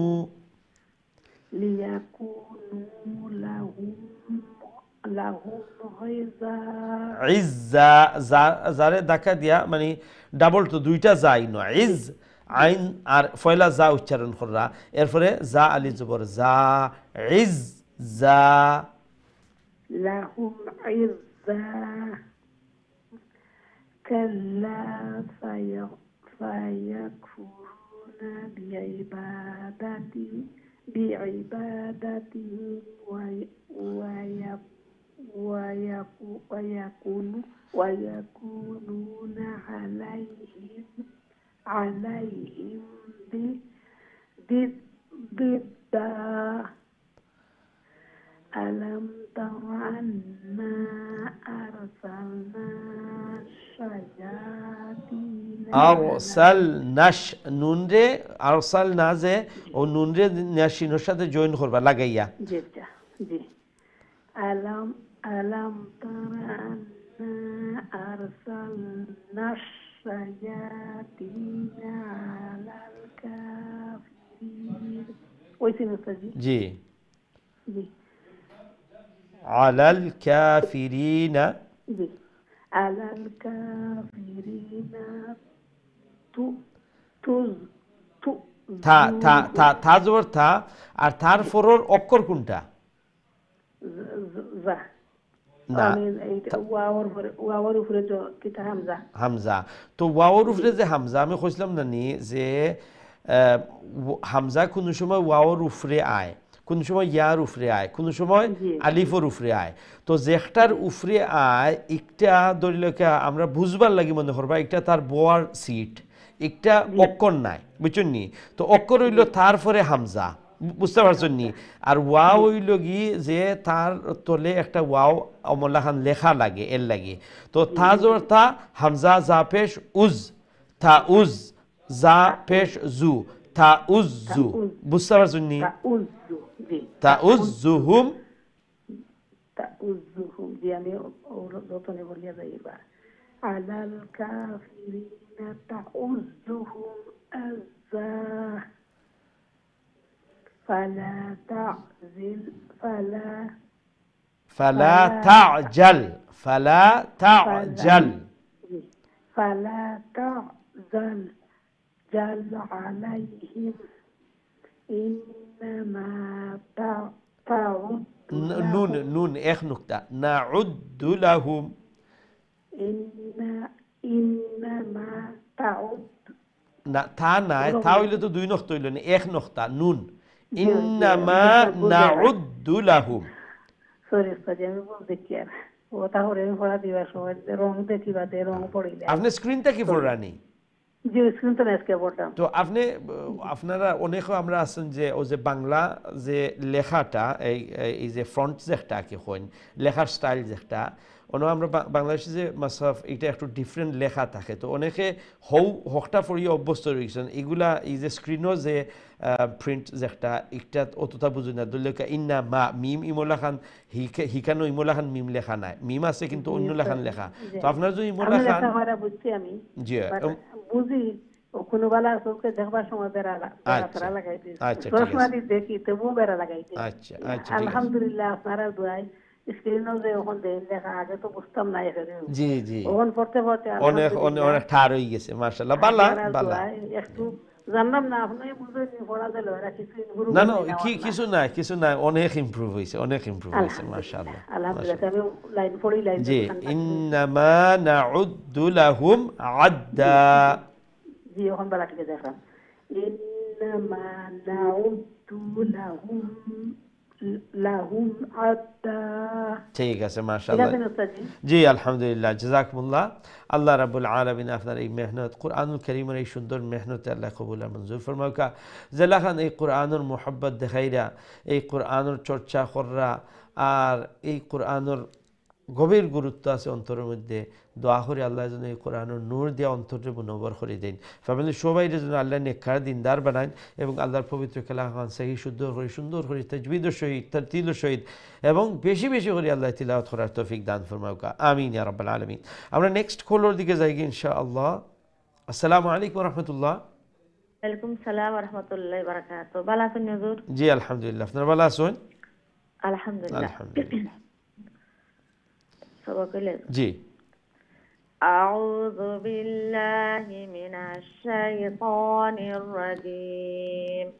Speaker 3: লাহুম
Speaker 1: ইজ্জা জারে ধাক্কা দিয়া মানে ডাবল তো দুইটা যাই না ইজ আইন আর ফয়লা যা উচ্চারণ করা এরপরে যা আলি জবর যা ইজ যা
Speaker 3: লাহুম ইজ্জা كلا فيكفرون بعبادتهم ويكونون عليهم ألم تر أنا أرسلنا الشياطين
Speaker 1: আরসালনাশ নুন রে আরসালনা যে ও নুন রে নাশিনের সাথে জয়েন করবা লাগাইয়া
Speaker 3: জি জি ألم ألم تر أنا أرسلنا الشياطين على الكافرين ويسين أستاذ
Speaker 1: জি
Speaker 3: জি
Speaker 1: আলাল কাফিরিনা
Speaker 3: জি على الكافرين তুজ
Speaker 1: থা থা থা থা জবর থা আর তার ফরর অক্ষর কোনটা
Speaker 3: যা
Speaker 1: না
Speaker 3: আমি এইটা ওয়াওর উপরে তো কিতা হামজা
Speaker 1: হামজা তো ওয়াওর উপরে যে হামজা আমি কইছিলাম না নি যে হামজা কোন সময় ওয়াওর উপরে আয় কোন সময় ইয়ার উপরে আয় কোন সময় আলিফর উপরে আয় তো যেটার উপরে আয় একটা দলিলকে আমরা বুঝবার লাগি মনে করবা একটা তার বোয়ার সিট একটা অক্ষর নাই বুঝছেন নি তো অক্ষর হইল তারপরে হামজা বুঝতে পারছেন নি আর ওয়াও হইল কি যে তার তলে একটা ওয়াও অমলাখান লেখা লাগে এর লাগে তো তা জোর তা হামজা জা পেশ উজ তা উজ জা পেশ জু তা উজ জু বুঝতে পারছেন নি তা উজ জুহুম
Speaker 3: জি আমি ওর যতনে বলিয়া যাই এবার আলাল কাফিরিনা তাউযুহুম আযা فلا تعجل
Speaker 1: فلا تعجل فلا تعجل
Speaker 3: فلا تعجل جل عليهم إنما تعد
Speaker 1: نون نون اخ نقطة نعد لهم
Speaker 3: إنما تعد
Speaker 1: না থা নাই থা হইলে তো দুই নক্তা হইল না এক নক্তা নুন ইন্নামা নাউদ্দু লাহুম
Speaker 3: সরি সরি আমি বলতে কি আর ও তাহলে আমি পড়া দিবার সময় রং দেখিবা দে রং পড়িলে
Speaker 1: আপনি স্ক্রিনটা কি পড়রানি
Speaker 3: জি স্ক্রিন তো আজকে পড়তাম
Speaker 1: তো আপনি আপনারা অনেক আমরা আছেন যে ও যে বাংলা যে লেখাটা এই যে ফ্রন্ট যেটা কি হইন লেখার স্টাইল যেটা অন্য আমরা বাংলাদেশে যে মাসাফ এটা একটু ডিফারেন্ট লেখা থাকে তো অনেকে হকটা পড়িয়ে অভ্যস্ত রয়েছেন এগুলা এই যে স্ক্রিনও যে প্রিন্ট যেটা একটা অতটা বুঝি না দলীয় ইন্না মা মিম ইমোলা খান হিকানো ইমোলা খান মিম লেখা নাই মিম আছে কিন্তু অন্য লেখান লেখা তো আপনার যদি ইমোলা খান
Speaker 3: বুঝছি আমি
Speaker 1: জি
Speaker 3: বুঝি কোনো বেলা চোখে দেখবার সময় বেড়া লাগাইতে
Speaker 1: আচ্ছা
Speaker 3: দেখি তবুও বেড়া লাগাইতে
Speaker 1: আচ্ছা আচ্ছা
Speaker 3: আলহামদুলিল্লাহ আপনারা দোয়াই স্ক্রিনও যে ওখান দেন লেখা আগে তো বুঝতাম না এখানে
Speaker 1: জি জি
Speaker 3: ওখান পড়তে পড়তে
Speaker 1: অনেক অনেক ঠার হয়ে গেছে মাশাআল্লাহ বালা বালা
Speaker 3: একটু জানলাম না আপনি বুঝে পড়া দিল এরা কিছু
Speaker 1: না না কিছু না অনেক ইমপ্রুভ হয়েছে মাশাআল্লাহ
Speaker 3: আলহামদুলিল্লাহ আমি লাইন পড়ি লাইন
Speaker 1: জি ইন্নামা নাউদ্দু লাহুম আদ্দা
Speaker 3: জি ওখান বেলা থেকে দেখলাম ইন্নামা নাউদ্দু লাহুম আদ্দা
Speaker 1: ঠিক আছে মাশাআল্লাহ জি আলহামদুলিল্লাহ জাযাকুমুল্লাহ আল্লাহ রাব্বুল আলামিন আপনার এই মেহনত কুরআনুল কারীমের এই সুন্দর মেহনত আল্লাহ কবুল আর মঞ্জুর ফরমাউকা জালাখান এই কুরআনুর মুহাব্বত দেখাইরা এই কুরআনুর চর্চা কররা আর এই কুরআনুর গভীর গুরুত্ব আছে অন্তরের মধ্যে দোয়া করে আল্লাহ যেন এই কোরআনের নূর দিয়ে অন্তরে মুনব্বর করে দেন ফ্যামিলি সবাই যেন আল্লাহ নেককার দিনদার বানান এবং আল্লাহর পবিত্র কালাম সহি শুদ্ধ করে সুন্দর করে তাজবিদের সহিত তারতিলের সহিত এবং বেশি বেশি করে আল্লাহ তিলাওয়াত করার তৌফিক দান ফরমাউকা আমিন ইয়া রাব্বাল আলামিন আমরা নেক্সট কলর দিকে যাই ইনশাআল্লাহ আসসালামু আলাইকুম ওয়া রাহমাতুল্লাহ
Speaker 5: ওয়ালাইকুম সালাম ওয়া রাহমাতুল্লাহি ওয়া বারাকাতুহু ভালো আছেন হুজুর
Speaker 1: জি আলহামদুলিল্লাহ আপনারা ভালো আছেন
Speaker 5: আলহামদুলিল্লাহ
Speaker 1: জি
Speaker 5: أعوذ بالله من الشيطان الرجيم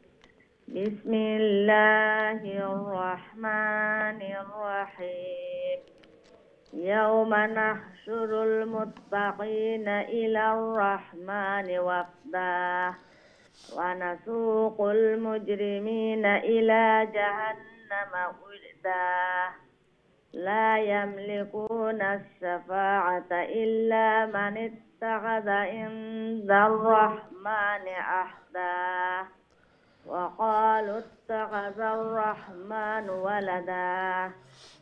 Speaker 5: بسم الله الرحمن الرحيم يوم نحشر المتقين إلى الرحمن وفدا ونسوق المجرمين إلى جهنم وردا لا يملكون الشفاعة إلا من اتخذ عند الرحمن عهدا وقالوا اتخذ الرحمن ولدا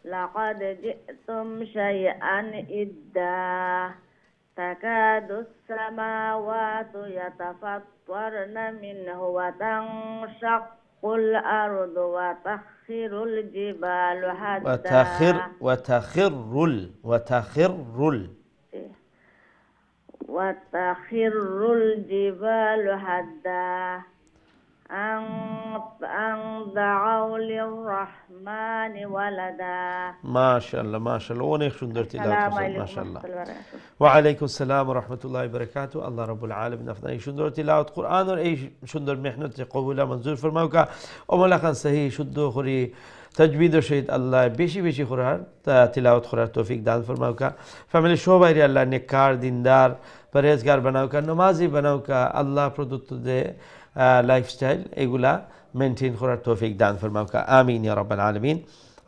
Speaker 5: لقد جئتم شيئا إدا تكاد السماوات يتفطرن منه وتنشق الأرض وتخر الجبال وتخر الجبال هدا أن دعوا للرحمن ولدا
Speaker 1: মাশাআল্লাহ মাশাআল্লাহ, অনেক সুন্দর তিলাওয়াত
Speaker 5: السلام
Speaker 1: করেছেন
Speaker 5: عليكم
Speaker 1: মাশাআল্লাহ।
Speaker 5: ورحمة الله وبركاته
Speaker 1: ওয়া আলাইকুম আসসালাম ওয়া রাহমাতুল্লাহি ওয়া বারাকাতুহু। আল্লাহ রাব্বুল আলামিন আপনার এই সুন্দর তিলাওয়াত কুরআনের এই সুন্দর মেহনতকে কবুল মঞ্জুর ফরমাউকা। ওমলা খান সহি শুদ্ধ করি তাজবিদের সহিত আল্লাহ বেশি বেশি করার তিলাওয়াত করার তৌফিক দান ফরমাউকা। ফ্যামিলি সবাইরে আল্লাহ নেককার দিনদার পরহেজগার বানাউকা, নামাজি বানাউকা। আল্লাহ প্রদত্ত যে লাইফস্টাইল এগুলা মেনটেন করার তৌফিক দান ফরমাউকা, আমিন ইয়া রাব্বাল আলামিন।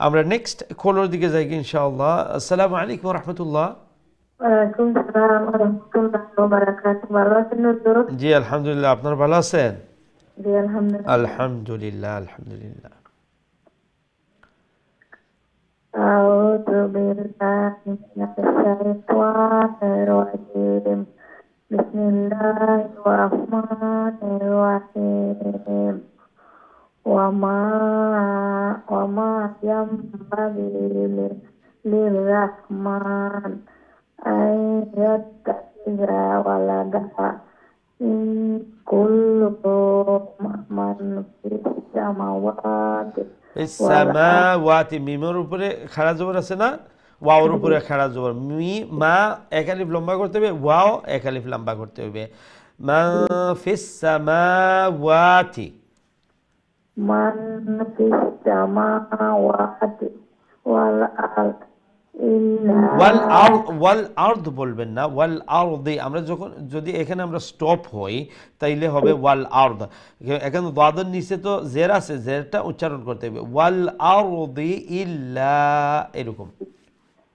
Speaker 1: আমরা নেক্সট কলার দিকে যাই ইনশাআল্লাহ। আসসালামু আলাইকুম ওয়া রাহমাতুল্লাহ।
Speaker 3: ওয়ালাইকুম আসসালাম ওয়া রাহমাতুল্লাহি ওয়া বারাকাতুহু। ভালো আছেন হুজুর?
Speaker 1: জি আলহামদুলিল্লাহ, আপনারা ভালো আছেন?
Speaker 3: জি আলহামদুলিল্লাহ।
Speaker 1: আলহামদুলিল্লাহ আলহামদুলিল্লাহ।
Speaker 3: আউযু বিল্লাহি মিনাশ শাইতানির রাজীম। বিসমিল্লাহির রাহমানির রাহিম। ওয়ামা ইয়ামবাগি লিররাহমান আন ইয়াত্তাখিযা ওয়ালাদা ইন কুল্লু মান ফিস সামাওয়াতি
Speaker 1: সামাওয়াতি, মিমের উপরে খাড়া জবর আছে না, ওয়াওর উপরে খাড়া জবর। মি মা এক আলিফ লম্বা করতে হবে, ওয়াও এক আলিফ লম্বা করতে হবে। মা ফিস সামাওয়াতি,
Speaker 3: মান ফিস সামাওয়াতি ওয়াল আরদ
Speaker 1: ওয়াল আরদ বলবেন না, ওয়াল আরদি। আমরা যখন যদি এখানে আমরা স্টপ হই তাইলে হবে ওয়াল আরদ। এখানে দাদের নিচে তো জের আছে, জেরটা উচ্চারণ করতে হবে। ওয়াল আরদি ইল্লা, এরকম।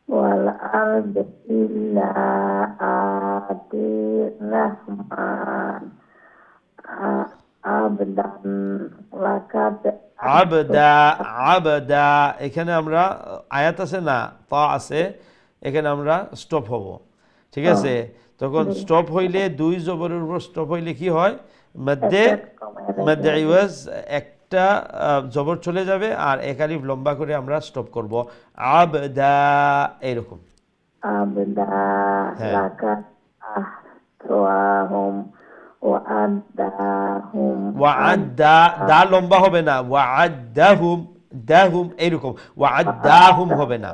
Speaker 3: ওয়াল আরদ ইল্লা আতি রহমান আবদান লাকাত
Speaker 1: আবদা আবদা, এখানে আমরা আয়াত আছে না, তা আছে, এখানে আমরা স্টপ হব, ঠিক আছে? তখন স্টপ হইলে দুই জবরের উপর স্টপ হইলে কি হয়, মধ্যে মধ্যে ইওয়াজ একটা জবর চলে যাবে আর এক আলিফ লম্বা করে আমরা স্টপ করব। আবদা, এরকম।
Speaker 3: আবদা লাকাত আহসাহুম ওয়া'আদাহুম।
Speaker 1: ওয়া'আদা, দা লম্বা হবে না, ওয়া'আদাহুম, দাহুম এরকম, ওয়া'আদাহুম হবে না।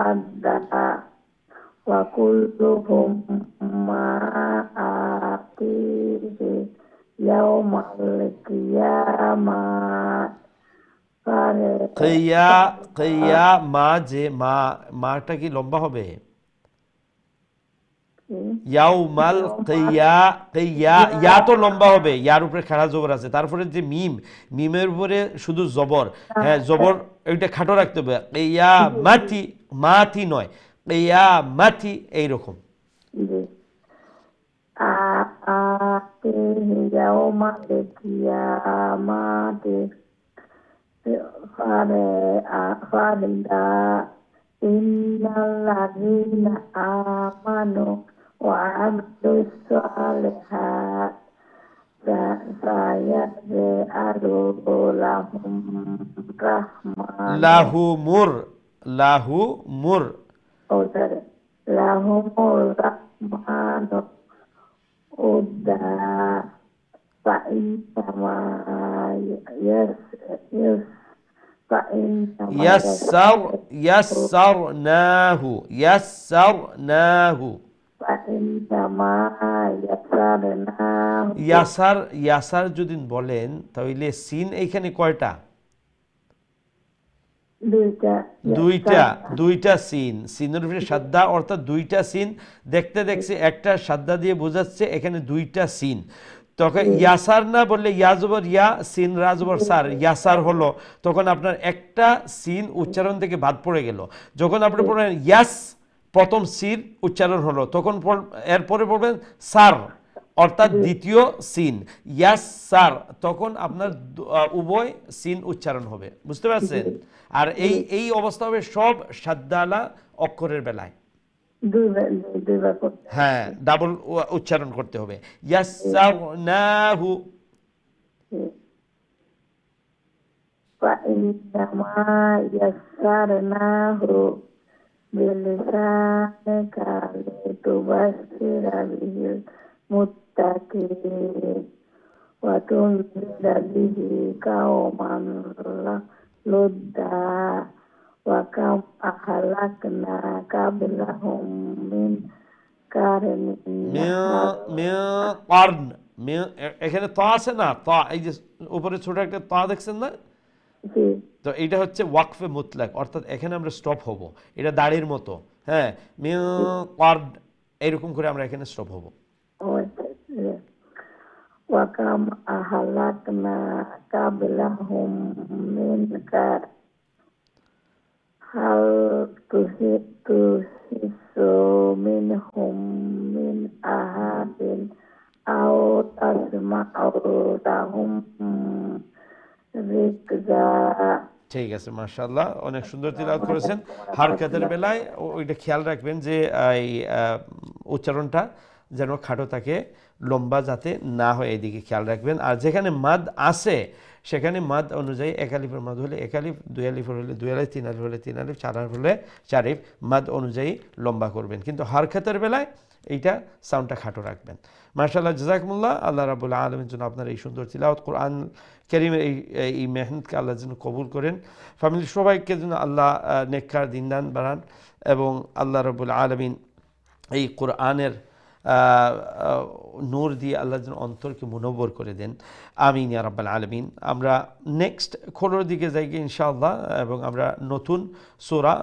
Speaker 3: আদা ওয়া কুল্লুহুম মা'আতিহি ইয়াউমাল কিয়ামাহ।
Speaker 1: কিয়ামা, যে মাটা কি লম্বা হবে? ইয়াউমাল ইয়া তো লম্বা হবে, ইয়ার উপরে খাড়া জবর আছে। তারপরে যে মিম, মিমের উপরে শুধু জবর, হ্যাঁ জবর ওইটা খাটো রাখতে হবে। কিয়ামাতি, মাতি নয়, কিয়ামাতি, এইরকম।
Speaker 3: আতিহি ইয়াউমাল কিয়ামাতি ফারিদা ইন্নাল্লাযীনা আমানু وعملوا الصالحات سيجعل لهم رحمن
Speaker 1: লাহুমুর
Speaker 3: لهم الرحمن ودا فإنما
Speaker 1: ইয়াসসারনাহু ইয়াসার যদি বলেন তাহলে সিন এইখানে কয়টা? দুইটা সিন। সিনের উপরে সাদ্দা, অর্থাৎ দুইটা সিন। দেখতে দেখছি একটা সাদ্দা দিয়ে বোঝাচ্ছে এখানে দুইটা সিন। তখন ইয়াসার না বললে ইয়াজবর ইয়া, সিন রাজবর সার, ইয়াসার হলো, তখন আপনার একটা সিন উচ্চারণ থেকে বাদ পড়ে গেল। যখন আপনি পড়বেন ইয়াস, প্রথম সির উচ্চারণ হলো, তখন এরপরে পড়বেন সার, অর্থাৎ দ্বিতীয় সিন ইয়াসার, তখন আপনার উভয় সিন উচ্চারণ হবে, বুঝতে পারছেন? আর এই অবস্থা হবে সব সাদ্দালা অক্ষরের বেলায়।
Speaker 3: দুইবার করতে
Speaker 1: হ্যাঁ, ডাবল উচ্চারণ করতে হবে। ইয়াসারনাহু,
Speaker 3: فإنما يسرناه بلسانك لتبشر به المتقين وتنذر به قوما لدا وكم أهلكنا قبلهم من قرن
Speaker 1: কারণ, এখানে তা আছে না, তা এই যে উপরে ছোট একটা তা দেখছেন না, তো এটা হচ্ছে ওয়াকফে মুতলাক, অর্থাৎ এখানে আমরা স্টপ হব, এটা দাড়ির মতো। হ্যাঁ, এরকম করে আমরা এখানে স্টপ হব।
Speaker 3: وكم أهلكنا قبلهم من قرن هل تحس منهم من أحد أو تسمع لهم ركزا।
Speaker 1: ঠিক আছে, মাশাআল্লাহ, অনেক সুন্দর তিলাওয়াত করেছেন। হারকাতের বেলায় ওইটা খেয়াল রাখবেন যে এই উচ্চারণটা যেন খাটো থাকে, লম্বা যাতে না হয়, এইদিকে খেয়াল রাখবেন। আর যেখানে মাদ আছে সেখানে মাদ অনুযায়ী এক আলিফের মাদ হলে এক আলিফ, দুই আলিফের হলে দুই আলিফ, তিন আলিফ হলে তিন আলিফ, চার আলিফ হলে চার আলিফ, মাদ অনুযায়ী লম্বা করবেন। কিন্তু হারকাতের বেলায় এইটা সাউন্ডটা খাটো রাখবেন। মাশাআল্লাহ, জাযাকুমুল্লাহ। আল্লাহ রাব্বুল আলামিন যেন আপনার এই সুন্দর তিলাওয়াত, কোরআন কারীমের এই মেহনতকে আল্লাহ যেন কবুল করেন। ফ্যামিলির সবাইকে যেন আল্লাহ নেককার দিনদান বাড়ান, এবং আল্লাহ রাব্বুল আলামিন এই কোরআনের নূর দিয়ে আল্লাহ যেন অন্তরকে মুনব্বর করে দেন। আমিন ইয়া রাব্বাল আলামিন। আমরা নেক্সট খোলোর দিকে যাই ইনশাআল্লাহ, এবং আমরা নতুন সূরা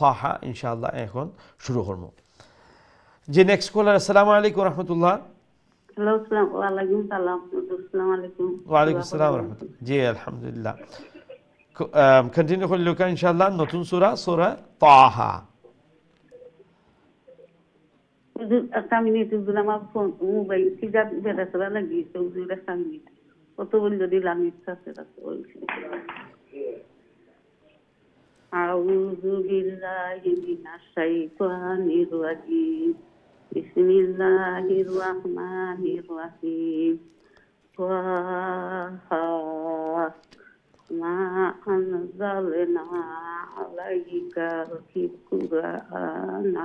Speaker 1: তাহা ইনশাআল্লাহ এখন শুরু করব। যে নেক্সট কলার, আসসালামু আলাইকুম রহমতুল্লাহ।
Speaker 2: হ্যালো, ওয়ালাইকুম সালাম। আসসালামু আলাইকুম।
Speaker 1: ওয়ালাইকুম আসসালাম রহমতুল্লাহ। জি আলহামদুলিল্লাহ, কন্টিনিউ করলে ইনশাআল্লাহ নতুন সূরা তাহা।
Speaker 2: একটা মিনিট আমার ফোন মোবাইল সিজার বেড়াতে লাগিয়েছে, একটা মিনিট কত বললো দিলাম, ইচ্ছা আছে বলছি। أعوذ بالله من الشيطان الرجيم بسم الله الرحمن الرحيم طه ما أنزلنا عليك القرآن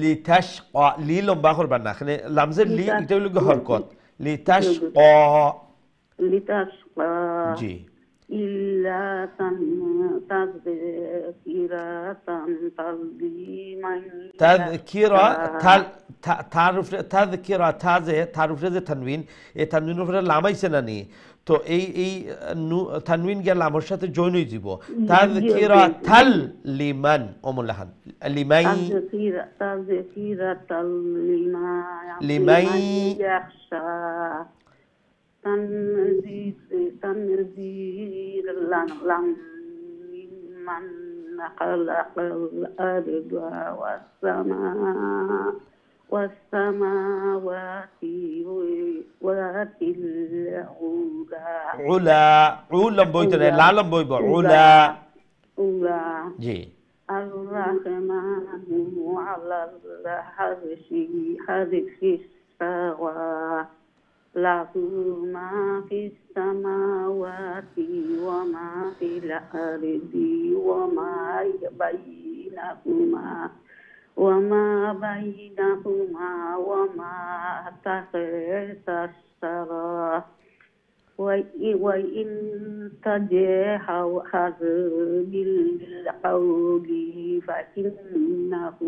Speaker 1: লিতাশকা, লি লম্বা করবেন না, এখানে লামজের লি এটা হলো হরকত। লিতাশকা, জি।
Speaker 2: إلا تذكرة لمن
Speaker 1: تذكرة تذكرة تعرف যে তানবিন, এই তানবিনের উপরে লামাইছে না নি, তো এই তানবিন গিয়ে লামের সাথে জয়েন হয়ে যাব। তাযকিরা তাল লিমান ওমলাহান লিমাই
Speaker 2: تذكرة
Speaker 1: লিমাই
Speaker 2: يخشى تنذير ممن خلق الأرض والسماوات
Speaker 1: علا علا بويتنا لا لم بويبا علا جي
Speaker 2: الرحمن على العرش استوى له ما في السماوات وما في الأرض وما بينهما وما تحت الثرى وإن تجاهر بالقول فإنه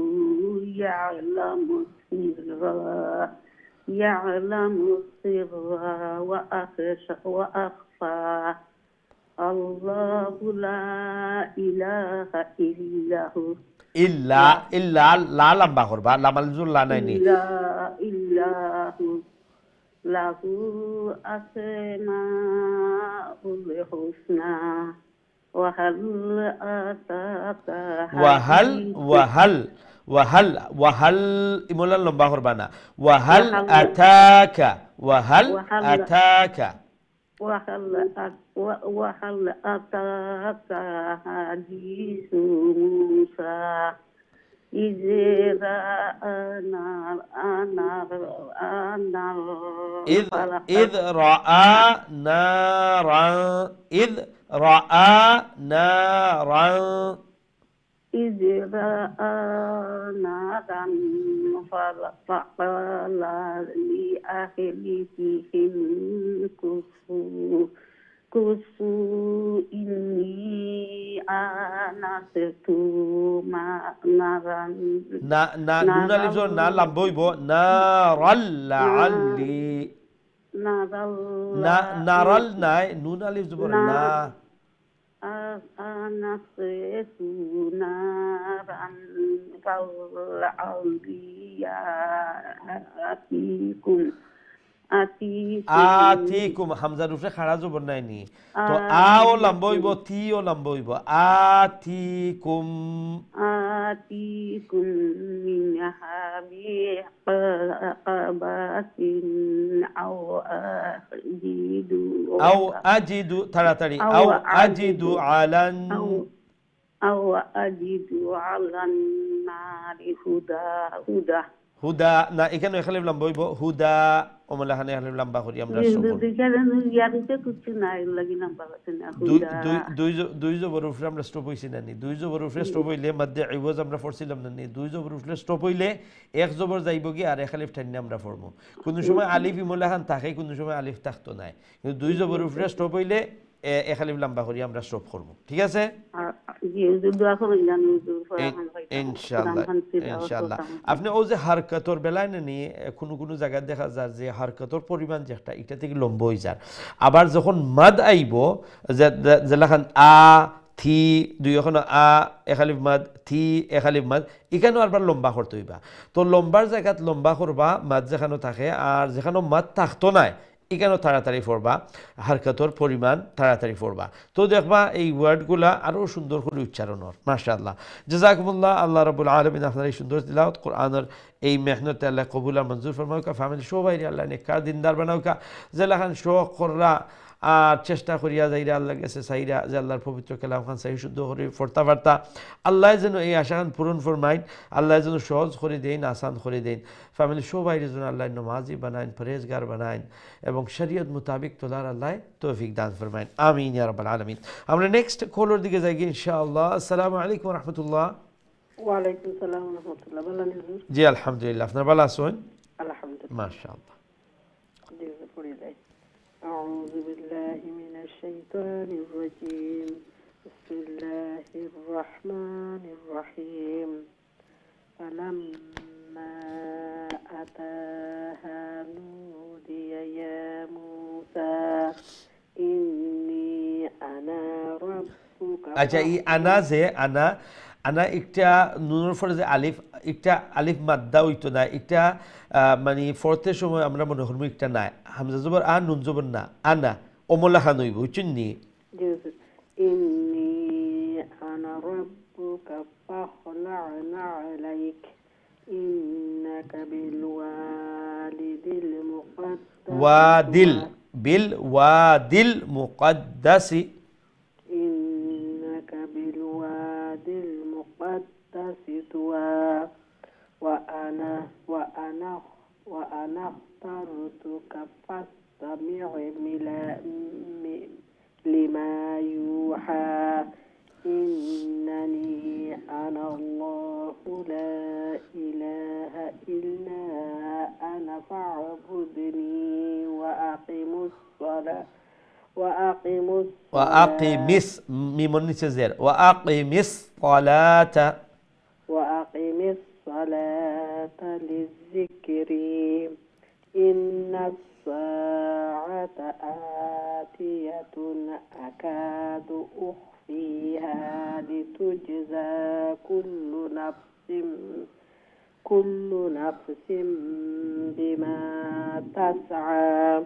Speaker 2: يعلم السر وأخفى الله لا إله إلا هو
Speaker 1: إلا لا لمبا করবা লামালজুল লা নাই নি
Speaker 2: إلا هو له أسماء الحسنى وهل أتاك
Speaker 1: ওয়াহাল
Speaker 2: حديث
Speaker 1: ওয়াহাল ওয়াহাল ওয়াহাল ইমলাল লম্বা করবা না ওয়াহাল
Speaker 2: وهل
Speaker 1: আতাকা ওয়াহাল
Speaker 2: وهل
Speaker 1: আতাকা
Speaker 2: وهل أتاك حديث موسى إذ رأى
Speaker 1: إذ رأى نارا إذ رأى نارا
Speaker 2: إذ رأى نارا فقال لأهلهم كثوا إني آنست نارا
Speaker 1: নুন আলিফ জবর না লম্বা হইব নারাল লাআল্লি নারাল নাই নুন আলিফ জবর না
Speaker 2: آنست نارا فلعلي
Speaker 1: আতিকুম হামজার উপরে খাড়া জবর নাই নি তো আও লম্বা হইব তিও লম্বা হইব আতিকুম
Speaker 2: منها بقبس أو
Speaker 1: أجد তাড়াতাড়ি أو أجد على
Speaker 2: النار هدى
Speaker 1: হুদা না এখানে এখানে লম্বা হইব হুদা ওমলাহানে এখানে লম্বা করি আমরা দুই জবর উপরে আমরা স্টপ হইছি না নি দুই জবর উপরে স্টপ হইলে মধ্যে ইওয়াজ আমরা পড়ছিলাম না নি দুই জবর উপরে স্টপ হইলে এক জবর যাইব কি আর এক আলিফ টাইনে আমরা পড়বো কোন সময় আলিফ ইমলাহান থাকে কোন সময় আলিফ থাকতো না কিন্তু দুই জবর উপরে স্টপ হইলে এক আলিফ লম্বা করি আমরা স্টপ করব ঠিক আছে ইনশাআল্লাহ ইনশাআল্লাহ আপনি ও যে হারকাতর বেলায় নি কোন জায়গায় দেখা যায় যে হারকাতর পরিমাণ যেটা এটা থেকে লম্বা হয়ে যায় আবার যখন মাদ আইব যে লেখান আ থি দুই এখন আ একালিফ মাদ থি একালিফ মাদ এখানেও আবার লম্বা করতে হইবা তো লম্বার জায়গাত লম্বা করবা মাদ যেখানে থাকে আর যেখানে মাদ থাকতো নাই এখানেও তাড়াতাড়ি পড়বা হারকাতর পরিমাণ তাড়াতাড়ি পড়বা তো দেখবা এই ওয়ার্ডগুলা আরও সুন্দর করে উচ্চারণ হর মাশাআল্লাহ জাযাকুমুল্লাহ আল্লাহ রাব্বুল আলামিন আপনার এই সুন্দর তিলাওয়াত কোরআনের এই মেহনতে আল্লাহ কবুল আর মঞ্জুর ফরমাউকা ফ্যামিলি সবাই আল্লাহ নেককার দিনদার বানাউকা জেলাখান শোক কররা আর চেষ্টা করিয়া যাইরা আল্লাহর কাছে চাইরা যে আল্লাহর পবিত্র কালামখান সহি শুদ্ধ করে পড়তা পারতা আল্লাহ যেন এই আশাখান পূরণ ফরমাইন আল্লাহ যেন সহজ করে দেন আসান করে দেন ফ্যামিলি সবাই যেন আল্লাহ নমাজি বানাইন পরেজগার বানাইন এবং শরীয়ত মোতাবিক তোলার আল্লাহ তৌফিক দান ফরমাইন আমিন ইয়া রাব্বাল আলামিন আমরা নেক্সট কলর দিকে যাই ইনশাআল্লাহ আসসালামু আলাইকুম ওয়া রাহমাতুল্লাহ
Speaker 3: ওয়া আলাইকুম আসসালাম ওয়া রাহমাতুল্লাহ ভালো আছেন
Speaker 1: জি আলহামদুলিল্লাহ আপনারা ভালো আছেন
Speaker 3: আলহামদুলিল্লাহ
Speaker 1: মাশাআল্লাহ
Speaker 3: জি পড়ে যাই أعوذ بالله من الشيطان الرجيم بسم الله الرحمن الرحيم فلما أتاها نودي يا موسى إني أنا ربك
Speaker 1: আচ্ছা এই আনা যে আনা আনা একটা নুনের পরে যে আলিফ একটা আলিফ মাদ্দা হইতো না একটা মানে ফোর্থের সময় আমরা মনে করবো একটা না হামজা জবর আ নুন জবর না আনা অমলা খান হইব বুঝছেন নি
Speaker 3: إني أنا ربك فاخلع عليك إنك بالوادي المقدس
Speaker 1: بالوادي المقدس
Speaker 3: إنك بالوادي المقدس طوى وأنا اخترتك فاستمع لما يوحى إنني أنا الله لا إله إلا أنا فاعبدني وأقم الصلاة
Speaker 1: وأقم
Speaker 3: الصلاة للذكر إن الساعة آتية أكاد أخفيها لتجزى كل نفس بما تسعى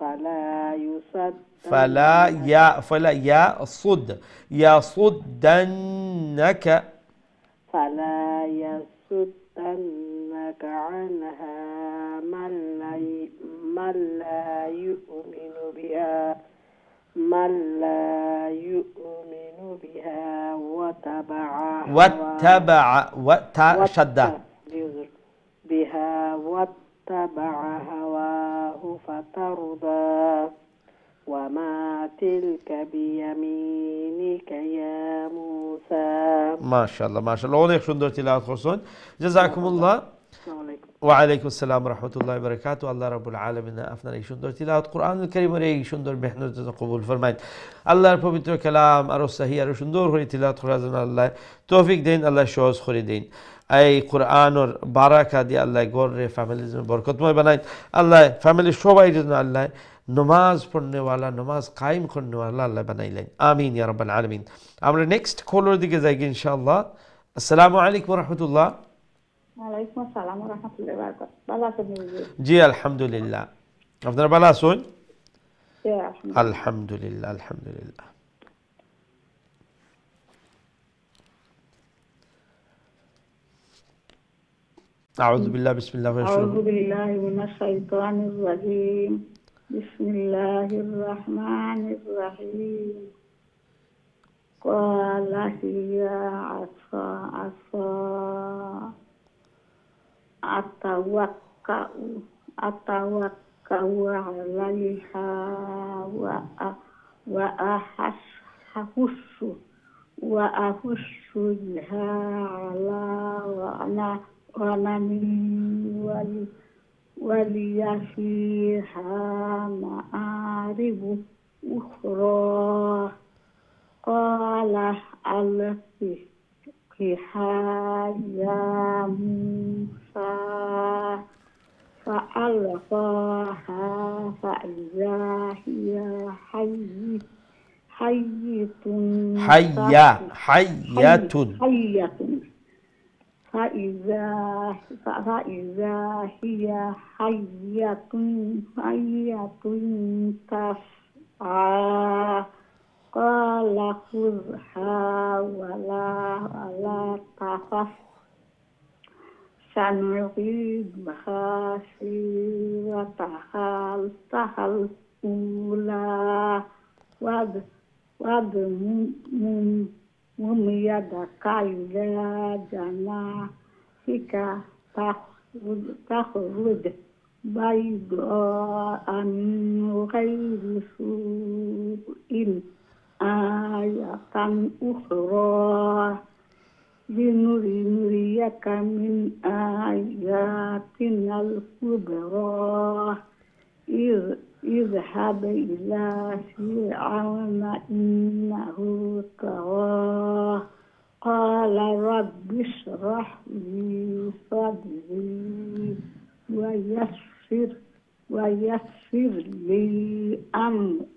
Speaker 1: فلا يصد يصدنك
Speaker 3: فلا يصدنك عنها من لا يؤمن بها واتبع هواه فترضى وما تلك بيمينك يا موسى
Speaker 1: ما شاء الله ما شاء الله অনেক সুন্দর তিলাওয়াত করছেন জাযাকুমুল্লাহ ওয়া আলাইকুম আসসালাম ওয়া রাহমাতুল্লাহি ওয়া বারাকাতুহু আল্লাহ রাব্বুল আলামিন আপনার এই সুন্দর তিলাওয়াত কোরআনুল কারীমের এই সুন্দর মেহনত কবুল ফরমায়েন আল্লাহর পবিত্র কালাম আরো সহি আরো সুন্দর করে তিলাওয়াত করার জন্য আল্লাহ তৌফিক দেন আল্লাহ সহজ করে দেন এই কোরআনের বারাকা দিয়ে আল্লাহ ঘরে ফ্যামিলির জন্য বরকতময় বানায় আল্লাহ ফ্যামিলির সবাই জন্য আল্লাহ নমাজ পড়নেওয়ালা নমাজ কায়েম করনেওয়ালা আল্লাহ বানাইলেন আমিন ইয়া রাব্বাল আলামিন আমরা নেক্সট কলার দিকে যাই ইনশাআল্লাহ আসসালামু আলাইকুম ওয়া রাহমাতুল্লাহ
Speaker 3: ওয়ালাইকুম আসসালাম ওয়া রাহমাতুল্লাহি ওয়া বারাকাতুহু ভালো আছেন
Speaker 1: জি আলহামদুলিল্লাহ আপনারা ভালো আছেন
Speaker 3: জি
Speaker 1: আলহামদুলিল্লাহ আলহামদুলিল্লাহ أعوذ بالله بسم الله
Speaker 3: أعوذ بالله من الشيطان الرجيم بسم الله الرحمن الرحيم قال هي عصا أتوكأ عليها وأهش بها على غنمي ولي فيها مآرب أخرى قال ألقها يا موسى فألقاها فإذا هي حية فإذا هي حية تسعى قال خذها ولا تخف سنعيدها سيرتها الأولى واضم يدك إلى جناحك تخرج بيضاء من غير سوء آية أخرى لنريك من آياتنا الكبرى اذهب إلى فرعون إنه طغى قال رب اشرح لي صدري ويسر لي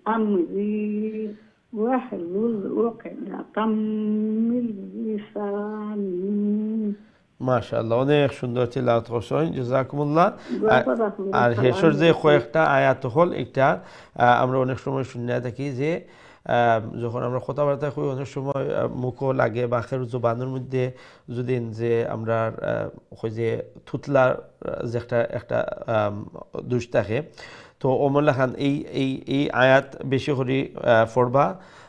Speaker 3: أمري واحلل عقدة من لساني
Speaker 1: মাশাআল্লাহ অনেক সুন্দর তিলাওয়াত করছেন জাযাকুমুল্লাহ আর হেসর যে কয়েকটা আয়াত হল একটা আমরা অনেক সময় শুনে থাকি যে যখন আমরা কথাবার্তা কই অনেক সময় মুখও লাগে বা খের জবানের মধ্যে যদি যে আমরা কই যে থুতলার যে একটা দুষ থাকে তো ওমল্লা খান এই আয়াত বেশি করে পড়বা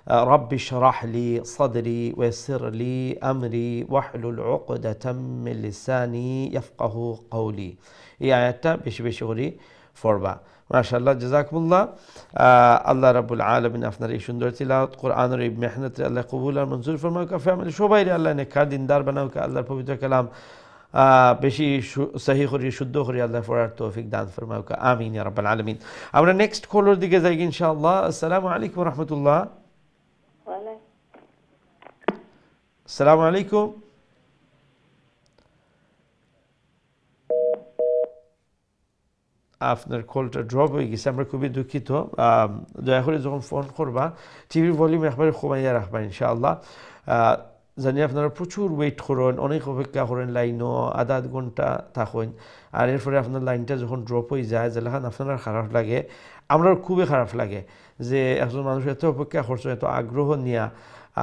Speaker 1: رب اشرح لي صدري ويسر لي أمري واحلل عقدة من لساني يفقه قولي এই আয়াতটা বেশি বেশি করে পড়বা মাশাআল্লাহ জাযাকুমুল্লাহ আল্লাহ রাব্বুল আলামিন আপনার এই সুন্দর তিলাওয়াত কোরআনের এই মেহনত আল্লাহ কবুল আর মঞ্জুর ফরমাক ফ্যামিলি সবাই আল্লাহ নেককার দিনদার বানাও আল্লাহর পবিত্র কালাম বেশি সহি করে শুদ্ধ করে আল্লাহ পড়ার তৌফিক দান ফরমাও আমিন ইয়া রাব্বাল আলামিন আমরা নেক্সট কলার দিকে যাই ইনশাআল্লাহ আসসালামু আলাইকুম ওয়া রাহমাতুল্লাহ আসসালামু আলাইকুম আপনার কলটা ড্রপ হয়ে গেছে আমরা খুবই দুঃখিত দয়া করে যখন ফোন করবা টিভির ভলিউম একবারে কমাইয়া রাখবা ইনশাআল্লাহ জানি আপনারা প্রচুর ওয়েট করেন, অনেক অপেক্ষা করেন লাইনও, আধা ঘন্টা থাকেন, আর এরপরে আপনার লাইনটা যখন ড্রপ হয়ে যায় যেখান আপনার খারাপ লাগে, আমরাও খুবই খারাপ লাগে যে একজন মানুষ এত অপেক্ষা করছে, এত আগ্রহ নিয়া,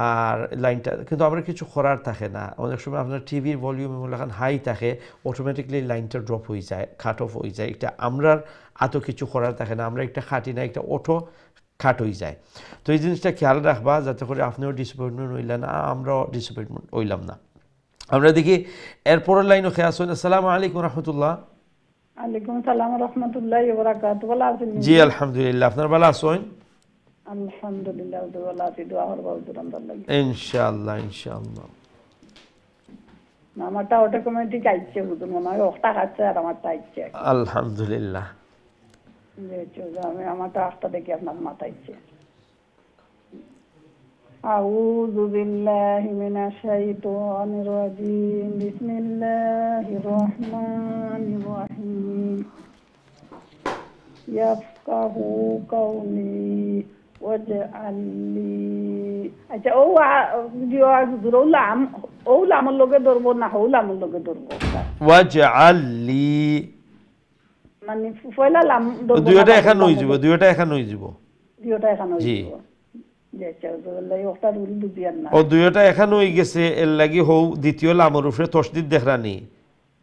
Speaker 1: আর লাইনটা কিন্তু আমরা কিছু করার থাকে না। অনেক সময় আপনার টিভির ভলিউম এখন হাই থাকে, অটোমেটিকলি লাইনটা ড্রপ হয়ে যায়, কাট অফ হয়ে যায়। এটা আমরার এত কিছু করার থাকে না, আমরা একটা খাটি না, একটা অটো কাট হয়ে যায়। তো এই জিনিসটা খেয়াল রাখবা যাতে করে আপনিও ডিসঅ্যাপয়েন্টমেন্ট হইলেন না, আমরাও ডিসঅ্যাপয়েন্টমেন্ট হইলাম না। আমরা দেখি এরপরের লাইনও খেয়াল আসুন। আসসালামু আলাইকুম রহমতুল্লাহ।
Speaker 3: আলাইকুম সালাম রাহমাতুল্লাহি ওয়া বারাকাতুহু। ভালো আছেন?
Speaker 1: জি আলহামদুলিল্লাহ, আপনার ভালো আছেন?
Speaker 3: আলহামদুলিল্লাহ, ভালো আছি, দোয়া করব দুরান্দার লাগি।
Speaker 1: ইনশাআল্লাহ ইনশাআল্লাহ।
Speaker 3: আমারটা অটোমেটিক আইছে, হুজুর মনে হয় ওটা খাচ্ছে আর আমারটা আইছে।
Speaker 1: আলহামদুলিল্লাহ।
Speaker 3: আমি আমারটা আটটা দেখি আপনার মাথাইছে। আউযু বিল্লাহি মিনাশ শাইতানির রাজিম। বিসমিল্লাহির রহমানির রহিম। ইয়াফকাহু কাওলি ওয়াজআললি। আচ্ছা, হুজুর লামের লগে ধরবো না লামের লগে ধরবো?
Speaker 1: ওয়াজআললি
Speaker 3: মানে পয়লা লাম ধরবো,
Speaker 1: দুইটা এখানে হয়ে যাব, দুইটা এখানে হয়ে যাব,
Speaker 3: দুইটা এখানে হয়ে
Speaker 1: জি।
Speaker 3: যাব। জি আচ্ছা, ওটা রুল বুঝিয়ার না।
Speaker 1: ও দুইটা এখানে হয়ে গেছে, এর লাগি হও দ্বিতীয় লামের উপরে তসদিদ দেখরানি।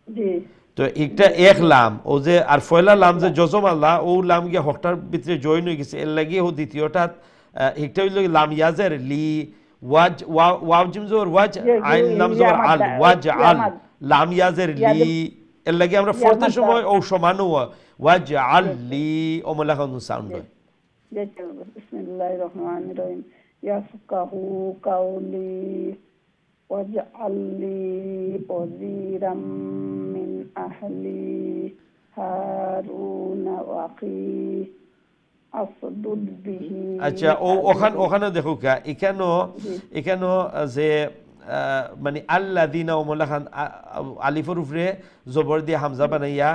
Speaker 3: জি।
Speaker 1: তো একটা এক লাম ও যে, আর পয়লা লাম যে জজম আল্লাহ, ও লাম গিয়া হকটার ভিতরে জয়েন হয়ে গেছে, এর লাগি ও দ্বিতীয়টা একটা হইল লাম ইয়াজের লি, ওয়াজ ওয়াও জিম জবর ওয়াজ, আইন লাম জবর আল, ওয়াজ আল লাম ইয়াজের লি, এর লাগি আমরা ফোর্থের সময় ও সমান ওয়াজ আল লি ওমলাখান সাউন্ড হয়।
Speaker 3: বিসমিল্লাহির রহমানির রহিম। ইয়াফকাহু কাওলি ওয়াজআললি ওয়াজিরাম মিন আহলি হারুন ওয়া আখি আসদুদ বিহি।
Speaker 1: আচ্ছা, ওখানে দেখো কা এখানো যে মানে আল্লাযিনা ওমলাখান আলিফের উপরে জবর দিয়ে হামজা বানাইয়া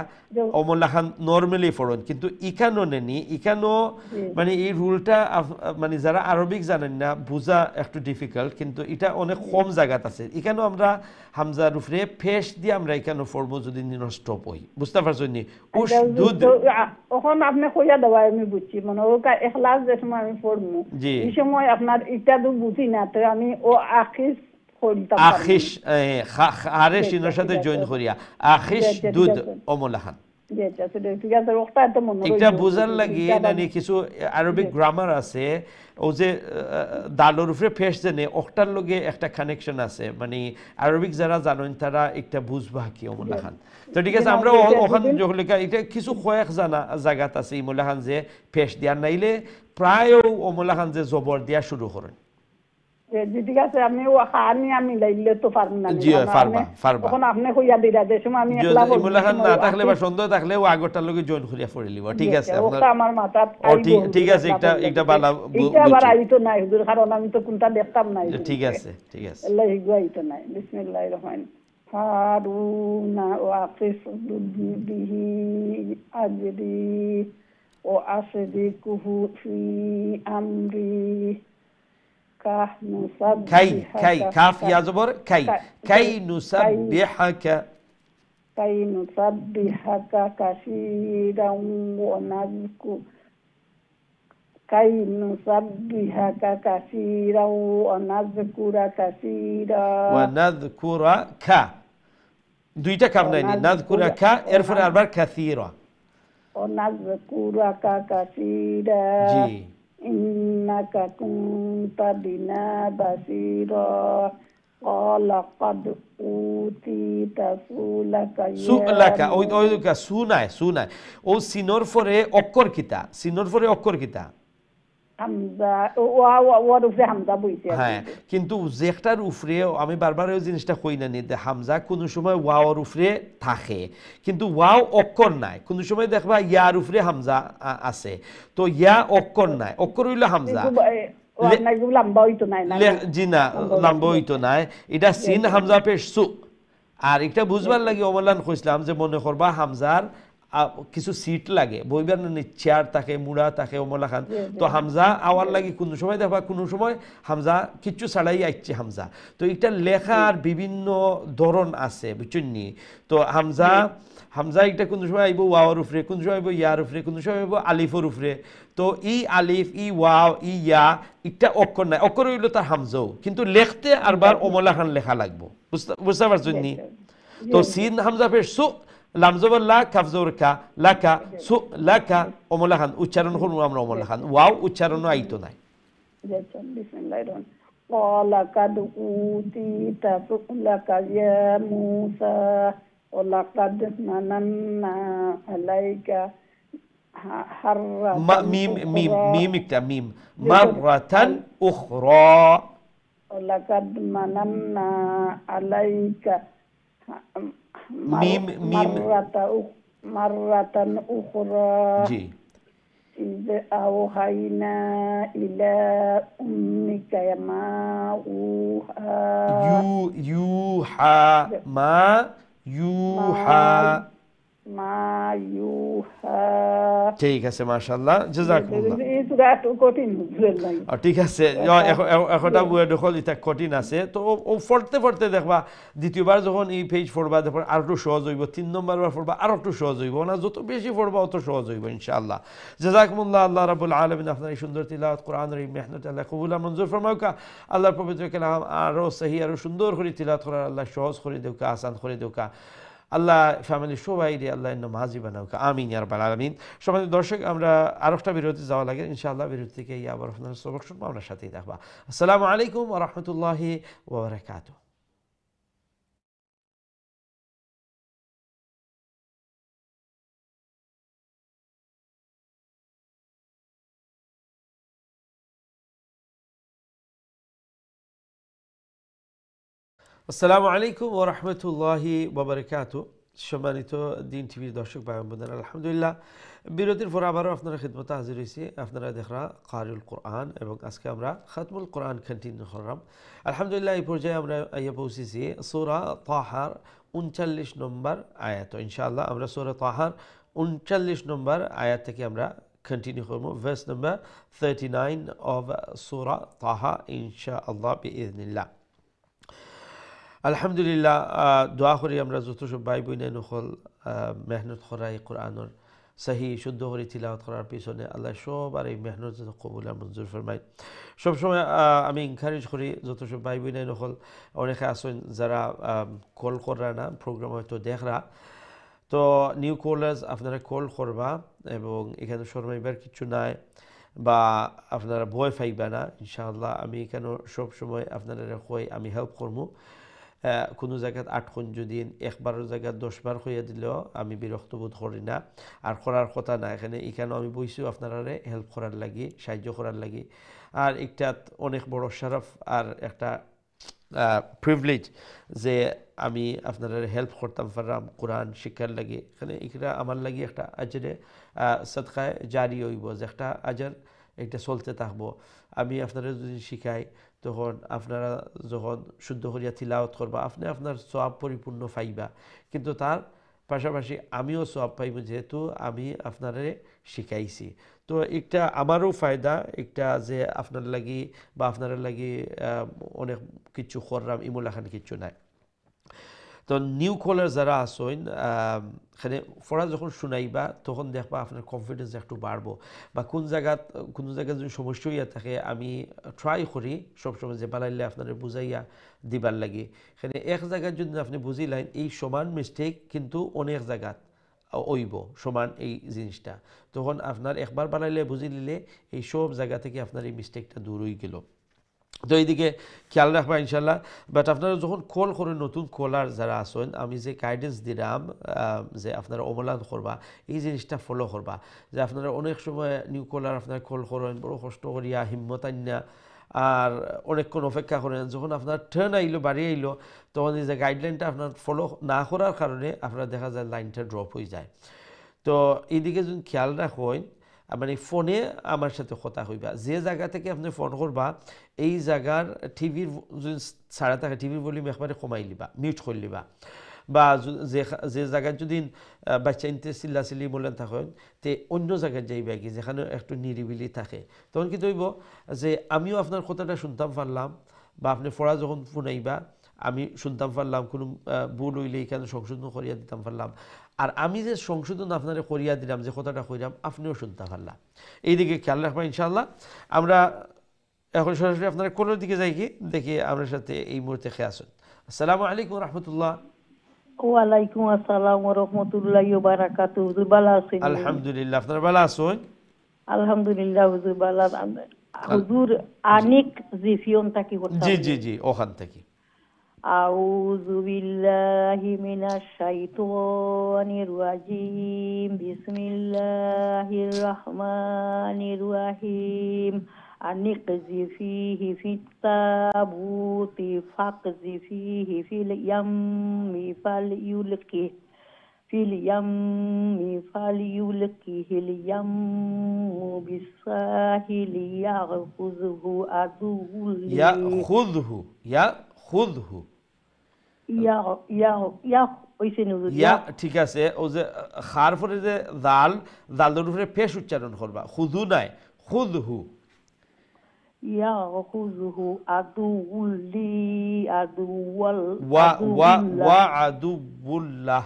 Speaker 1: ওমলাখান নরমালি পড়েন, কিন্তু ইখানো নেনি, ইখানো মানে এই রুলটা মানে যারা আরবিক জানেন না বুঝা একটু ডিফিকাল্ট, কিন্তু এটা অনেক কম জায়গাত আছে। এখানেও আমরা হামজার উপরে ফেস দিয়ে আমরা এখানে পড়বো যদি স্টপ হই, বুঝতে পারছেন নি?
Speaker 3: ওখানে আপনি কইয়া দেওয়া আমি বুঝছি, মানে ও এখলাস যে সময় আমি পড়বো এই সময় আপনার এটা তো বুঝি না, তো আমি ও আখিস
Speaker 1: আখিস আরে শিনের সাথে জয়েন করিয়া আখিস দুধ ওমলাখান। এটা বুঝার লাগি নানি কিছু আরবিক গ্রামার আছে, ও যে দালোর উপরে ফেস জেনে ওটার লগে একটা কানেকশন আছে, মানে আরবিক যারা জানেন তারা একটা বুঝবা কি ওমলাখান। তো ঠিক আছে, আমরা ওখানে যখন এটা কিছু কয়েক জায়গাত আছে ইমলাখান যে ফেস দিয়া, নাইলে প্রায় ওমলাখান যে জবর দিয়া শুরু করেন।
Speaker 3: ঠিক আছে, আমি ও খানি আমি লাইলে তো পারবো না।
Speaker 1: জি পারবা পারবা,
Speaker 3: এখন আপনি কইয়া দিলা যে সময় আমি একলা বলবো,
Speaker 1: ইমলাখান না থাকলে বা সন্দেহ থাকলে ও আগরটার লগে জয়েন করিয়া পড়ে লিবা। ঠিক আছে,
Speaker 3: আপনার আমার মাথা
Speaker 1: ঠিক আছে, একটা বালা
Speaker 3: এটা আবার আইতো নাই হুজুর, কারণ আমি তো কোনটা দেখতাম না।
Speaker 1: ঠিক আছে ঠিক আছে,
Speaker 3: আল্লাহ হিগুয়াইতো নাই। বিসমিল্লাহির রহমানির হারুনা ওয়া আকিসুদ বিহি আজরি ও আসদিকুহু ফি আমরি
Speaker 1: খাই খাই কাফ ইয়া জবর খাই খাই নুসাব্বিহাকা
Speaker 3: কাই নুসাব্বিহাকা কাসীরান ওয়া নাযকু কাই নুসাব্বিহাকা কাসীরান ওয়া নাযকুরা কাসীরা
Speaker 1: ওয়া নাযকুরাকা, দুইটা কাফ নাই, নাযকুরাকা এরপরে আবার কাসীরা
Speaker 3: ওয়া নাযকুরাকা কাসীরা।
Speaker 1: জি।
Speaker 3: ইন্নাকা কুনতা বিনা বাসীরা ক্বালা ক্বাদ উতিতা সুলাকা
Speaker 1: ওই সুনায় ও সিনোর পরে অক্ষর কিতা, সিনোর পরে অক্ষর কিতা
Speaker 3: হামজা, ওয়ার উপরে হামজা বইছে।
Speaker 1: হ্যাঁ, কিন্তু জেকটার উপরে আমি বারবার ওই জিনিসটা কই না নি, হামজা কোন সময় ওয়াওর উপরে থাকে, কিন্তু ওয়াও অক্ষর নাই। কোন সময় দেখবা ইয়ার উপরে হামজা আছে, তো ইয়া অক্ষর নাই, অক্ষর হইল হামজা। জি না, লম্বা হইতো নাই, এটা সিন হামজা পেশ সু। আর এটা বুঝবার লাগে ওমলান কইছিলাম যে মনে করবা হামজার কিছু সিট লাগে বইবার চেয়ার থাকে মুড়া থাকে ওমলা খান তো হামজা আওয়ার লাগি কোনো সময় দেখবা কোনো সময় হামজা কিচ্ছু ছাড়াই আইছে হামজা তো এটা লেখার বিভিন্ন ধরন আছে বুঝছেন নি তো হামজা এটা কোনো সময় আইব ওয়াওয়ার উপরে কোনো সময় আইব ইয়ার উপরে কোনো সময় আইব আলিফের উপরে তো ই আলিফ ই ওয়াও ই ইয়া একটা অক্ষর নাই অক্ষর হইল তার হামজাও কিন্তু লেখতে আরবার ওমলা খান লেখা লাগবো বুঝতে পারছেন নি তো সিন হামজা ফের সু লামজবর লা কাফজবর কা লাকা সু লাকা ওমলা খান উচ্চারণ করবো আমরা ওমলা খান ওয়াও উচ্চারণও আইতো নাই
Speaker 3: বিসমিল্লাহির রহমানির রহিম ক্বালা কাদ উতিতা সুলাকা ইয়া মূসা ওয়ালাকাদ মানান্না আলাইকা
Speaker 1: মিম একটা মিম মাররাতান উখরা
Speaker 3: ওয়ালাকাদ মানান্না আলাইকা মাররাতান উখরা
Speaker 1: জি
Speaker 3: إذ أوحينا إلى أمك ما أوحى
Speaker 1: يوحى ما يوحى ঠিক আছে মাশাআল্লাহ জাযাকুমুল্লাহ
Speaker 3: এই সূরা তো কঠিন
Speaker 1: ঠিক আছে একটা ওয়ার্ড হল এটা কঠিন আছে তো ও পড়তে পড়তে দেখবা দ্বিতীয়বার যখন এই পেজ পড়বা দেখো আর একটু সহজ হইব 3 নম্বরবার পড়বা আর একটু সহজ হইব না যত বেশি পড়বা তত সহজ হইব ইনশাআল্লাহ জাযাকুমুল্লাহ আল্লাহ রাব্বুল আলামিন আপনার এই সুন্দর তিলাওয়াত কোরআনের এই মেহনত আল্লাহ কবুল মঞ্জুর ফরমাউকা আল্লাহর পবিত্র কালাম আরো সহি আরো সুন্দর করে তিলাওয়াত করার আল্লাহ সহজ করে দেউকা আসান করে দেউকা আল্লাহ ফ্যামিলি সবাই রে আল্লাহ নামাজি বানাউকা আমিন ইয়া রাব্বাল আলামিন সম্মানিত দর্শক আমরা আরেকটা বিরতি যাওয়া লাগে ইনশাআল্লাহ বিরতি থেকে আবার আপনাদের সবক শুনবো আমরা সাথেই থাকবা আসসালামু আলাইকুম ওয়া রাহমাতুল্লাহি ওয়া বারাকাতুহু আসসালামু আলাইকুম ওয়া রাহমাতুল্লাহি ওয়া বারাকাতুহু সম্মানিত দিন টিভির দর্শক ভাই বোনেরা আলহামদুলিল্লাহ বিরতির পর আবারও আপনারা খিদমতে হাজির হয়েছি আপনারা দেখরা কারিউল কোরআন এবং আজকে আমরা খাতমুল কোরআন কন্টিনিউ করলাম আলহামদুলিল্লাহ এই পর্যায়ে আমরা আইয়া পৌঁছেছি সূরা তাহার 39 নম্বর আয়াত ইনশাআল্লাহ আমরা সূরা তাহার 39 নম্বর আয়াত থেকে আমরা কন্টিনিউ করব ভার্স নাম্বার 39 অফ সূরা তাহা ইনশাআল্লাহ বিইذنিল্লাহ আলহামদুলিল্লাহ দোয়া করি আমরা যত সব ভাই বোনে নকল মেহনত করা এই কোরআনের সহি শুদ্ধ করে তিলাওয়াত করার পিছনে আল্লাহ সবার এই মেহনত যত কবুল আর মঞ্জুর ফরমায় সবসময় আমি এনকারেজ করি যত সব ভাই বোনে নকল অনেকে আসেন যারা কল করা না প্রোগ্রাম হয়তো দেখরা তো নিউ কলার্স আপনারা কল করবা এবং এখানে শর্মাইবার কিছু নাই বা আপনারা ভয় পাইবা না ইনশাআল্লাহ আমি এখানে সবসময় আপনারা কই আমি হেল্প করবো কোনো জায়গাত 8 খন যদি একবারের জায়গায় 10 বার হইয়া দিলেও আমি বিরক্ত বোধ করি না আর করার কথা না এখানে আমি বইছি আপনারা হেল্প করার লাগি সাহায্য করার লাগি আর একটা অনেক বড় শরফ আর একটা প্রিভিলেজ যে আমি আপনারা হেল্প করতাম পারলাম কোরআন শিক্ষার লাগি এখানে আমার লাগি একটা আজরে সদকায়ে জারি হইব যে একটা আজর এটা চলতে থাকবো আমি আপনারা যদি শিখাই তখন আপনারা যখন শুদ্ধ করিয়া তিলাওয়াত করবা আপনি আপনার সওয়াব পরিপূর্ণ পাইবা কিন্তু তার পাশাপাশি আমিও সওয়াব পাইব যেহেতু আমি আপনারে শিখাইছি তো একটা আমারও ফায়দা একটা যে আপনার লাগি বা আপনার লাগি অনেক কিছু করলাম ইমুল এখন কিছু নাই তো নিউ কলার যারা আসেন এখানে পড়া যখন শুনাইবা তখন দেখবা আপনার কনফিডেন্স একটু বাড়বো বা কোনো জায়গায় যদি সমস্যা হইয়া থাকে আমি ট্রাই করি সবসময় যে বানাইলে আপনার বুঝাইয়া দিবার লাগে এখানে এক জায়গায় যদি আপনি বুঝিলেন এই সমান মিস্টেক কিন্তু অনেক জায়গাত ওইব সমান এই জিনিসটা তখন আপনার একবার বানাইলে বুঝি নিলে এই সব জায়গা থেকে আপনার এই মিস্টেকটা দূর হয়ে গেল তো এইদিকে খেয়াল রাখবা ইনশাল্লাহ বাট আপনারা যখন কল করেন নতুন কলার যারা আসেন আমি যে গাইডেন্স দিলাম যে আপনারা অবলান করবা এই জিনিসটা ফলো করবা যে আপনারা অনেক সময় নিউ কলার আপনারা কল করেন বড় কষ্ট করিয়া হিম্মত আনিয়া আর অনেকক্ষণ অপেক্ষা করেন যখন আপনার টার্ন আইলো বাড়ি আইলো তখন এই যে গাইডলাইনটা আপনার ফলো না করার কারণে আপনারা দেখা যায় লাইনটা ড্রপ হয়ে যায় তো এইদিকে যদি খেয়াল রাখেন মানে ফোনে আমার সাথে কথা হইবা যে জায়গা থেকে আপনি ফোন করবা এই জায়গার টিভির যদি ছাড়া থাকে টিভির ভলিউম একবারে কমাই লিবা মিউট করে লিবা বা যে যে জায়গায় যদি বাচ্চা ইনতে চিল্লাচিল্লি বলেন থাকেন তে অন্য জায়গায় যাইবে কি যেখানে একটু নিরিবিলি থাকে তখন কি হইব যে আমিও আপনার কথাটা শুনতাম পারলাম বা আপনি পড়া যখন শুনাইবা আমি শুনতাম পারলাম কোনো ভুল হইলে এখানে সংশোধন করিয়া দিতাম পারলাম আর আমি যে সংশোধন আপনারে করিয়া দিলাম যে কথাটা কইলাম আপনিও শুনতে পারলাম এইদিকে খেয়াল রাখবেন ইনশাআল্লাহ আমরা এখন সরাসরি আপনারা কোলের দিকে যাই কি দেখি আপনার সাথে এই মুহূর্তে খেয়ে আসুন আসসালামু আলাইকুম রহমতুল্লাহ
Speaker 6: ওয়ালাইকুম আসসালাম ওয়া রাহমাতুল্লাহি ওয়া বারাকাতুহু হুজুর ভালো আছেন
Speaker 1: আলহামদুলিল্লাহ আপনারা ভালো আছেন
Speaker 6: আলহামদুলিল্লাহ হুজুর ভালো হুজুর আনিক জিফিয়ন থাকি করতে
Speaker 1: জি জি জি ওখান থেকে
Speaker 6: আউযু বিল্লাহি মিনাশ শাইতানির রাজিম বিসমিল্লাহির রহমানির রহিম আনিকজি ফিহি ফিত্তাবুতি ফাকজি ফিহি ফিল ইয়াম্মি ফালইউলকি ফিল ইয়াম্মি ফালইউলকিহিল ইয়াম্মু বিসাহিলি ইয়াখুযুহু আদুউল
Speaker 1: ইয়াখুযুহু
Speaker 6: ইয়া
Speaker 1: ঠিক আছে ও যে খার পরে যে জাল জালের উপরে পেশ উচ্চারণ করবা খুযু নাই খুযহু
Speaker 6: ইয়াখুযুহু আদুউল্লি আদুওয়াল
Speaker 1: ওয়া আদুউল্লাহ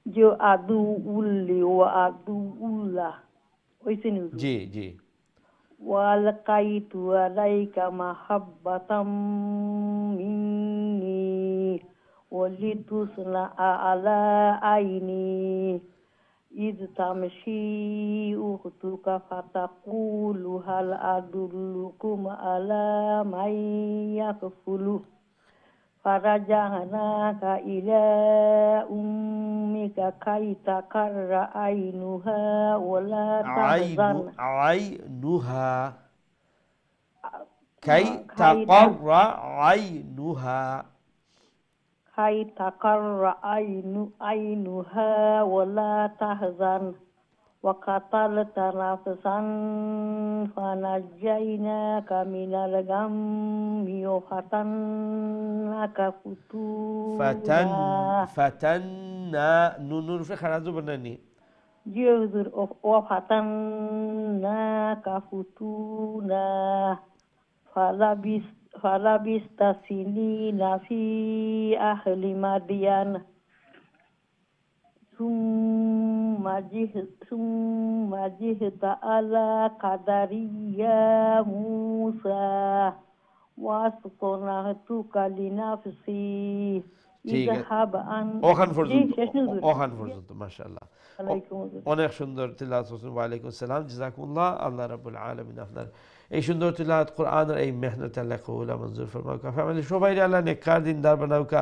Speaker 6: যে আদুউল্লি ওয়া আদুউল্লাহ ওইছেন
Speaker 1: জি জি
Speaker 6: ওয়ালাকাইতু আলাইকা মাহাব্বাতাম মিন্নি ওয়ালিতুসনা আলা আইনি ইয তামশি উখতুকা ফাতাকুলু হাল আদুল্লুকুম আলা মাইয়াকফুলু ফারাজাহনাকা ইলা উম্মিকা কাইতা কাররা আইনুহা ওয়ালা তাহজান
Speaker 1: আইনুহা কাইতা কাররা আইনুহা আইনুহা
Speaker 6: ওয়ালা তাহজান ওয়া কাতালতা নাফসান ফানাজাইনাকা মিনাল গাম্মি ওয়া ফাতান্নাকা
Speaker 1: ফাতান্না নুনুর ফে খারাজ বানানি
Speaker 6: জি হুজুর ওয়া ফাতান্নাকা ফুতুনা ফালাবিস্তা সিনিনা ফি আহলি Midian summa jihta ala qadariya Musa wasqonahtuka linafsi idhhab an
Speaker 1: ওখান পর্যন্ত মাশাআল্লাহ অনেক সুন্দর তিলাওয়াত করছেন ওয়া আলাইকুম আসসালাম জাযাকুমুল্লাহ আল্লাহ রাব্বুল আলামিন আপনার এই সুন্দর তিলাওয়াত কোরআনের এই মেহনত আল্লাহ কবুল মঞ্জুর ফরমাউকা ফ্যামিলি সবাই আল্লাহ নেককার দিনদার বানাউকা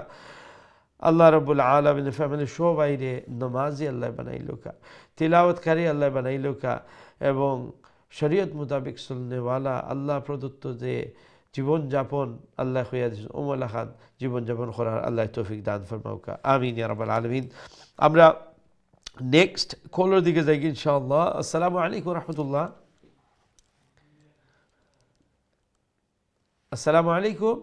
Speaker 1: আল্লাহ রাব্বুল আলামিন ফ্যামিলি সবাইরে নামাজি আল্লাহ বানাইলোকা তিলাওয়াতকারী আল্লাহ বানাইলোকা এবং শরীয়ত মোতাবেক চলনেওয়ালা আল্লাহ প্রদত্ত যে জীবনযাপন আল্লাহ হইয়া দিয়েছেন ওমলা খান জীবনযাপন করার আল্লাহ তৌফিক দান ফরমাউকা আমিন ইয়া রাব্বাল আলামিন আমরা নেক্সট কলের দিকে যাই ইনশাআল্লাহ আসসালামু আলাইকুম রহমতুল্লাহ আসসালামু আলাইকুম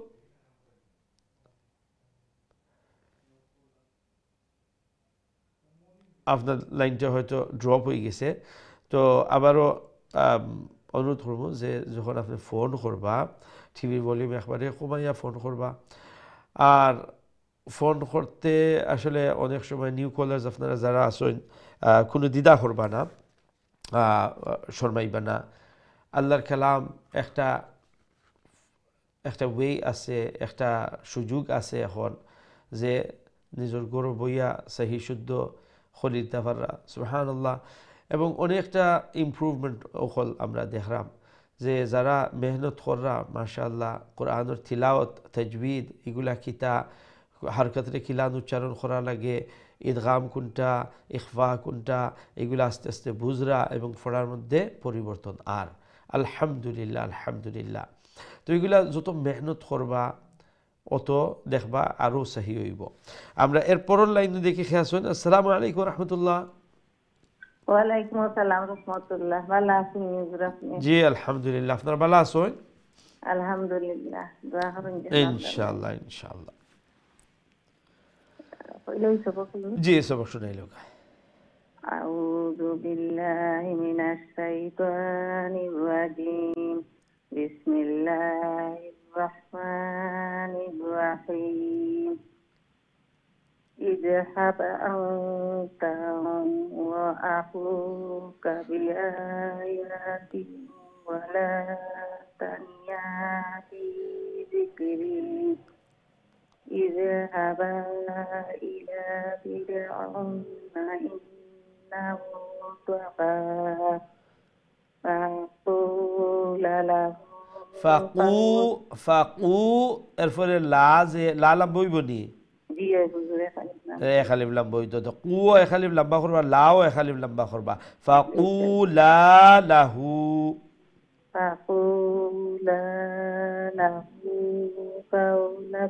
Speaker 1: আপনার লাইনটা হয়তো ড্রপ হয়ে গেছে তো আবারও অনুরোধ করব যে যখন আপনি ফোন করবা টিভির ভলিউম একবারে কমাইয়া ফোন করবা আর ফোন করতে আসলে অনেক সময় নিউ কলার্স আপনারা যারা আছেন কোনো দ্বিধা করবা না শর্মাইবা না আল্লাহর কালাম একটা ওয়ে আছে একটা সুযোগ আছে এখন যে নিজের গৌরব বইয়া সহি শুদ্ধ খলিদ দাফাররা সুবহানাল্লাহ এবং অনেকটা ইমপ্রুভমেন্ট ওখল আমরা দেখলাম যে যারা মেহনত কররা মাশাআল্লাহ কোরআনের তিলাওয়াত তাজবিদ এগুলা কিতা হারকতরে কিলান উচ্চারণ করা লাগে ইদগাম কোনটা ইখফা কোনটা এগুলো আস্তে আস্তে বুঝরা এবং পড়ার মধ্যে পরিবর্তন আর আলহামদুলিল্লাহ তো এগুলা যত মেহনত করবা অত দেখবা আরও সহি হইব আমরা এর পরের লাইনে দেখি খেয়াল শুন আসসালামু আলাইকুম রহমতুল্লাহ
Speaker 5: ওয়ালাইকুম আসসালাম রাহমাতুল্লাহ ভালো আছেন আপনি
Speaker 1: জি আলহামদুলিল্লাহ আপনারা ভালো আছেন
Speaker 5: আলহামদুলিল্লাহ দোয়া করুন
Speaker 1: ইনশাআল্লাহ
Speaker 5: إليه سبقه.
Speaker 1: জি সবক শুনাইলো
Speaker 5: أعوذ بالله من الشيطان الرجيم. بسم الله الرحمن الرحيم. اذهب أنت وأخوك بآياتي ولا تنيا في ذكري. اذهبا إلى فرعون إنه طغى فقولا له
Speaker 1: ফাকু এরপরে লালাম বইবনি এখালিফ লাম বই তো কু এখালিফ লম্বা করবা লাও এখালিফ লম্বা করবা ফাকুলা লাহু
Speaker 5: فقولا له قولا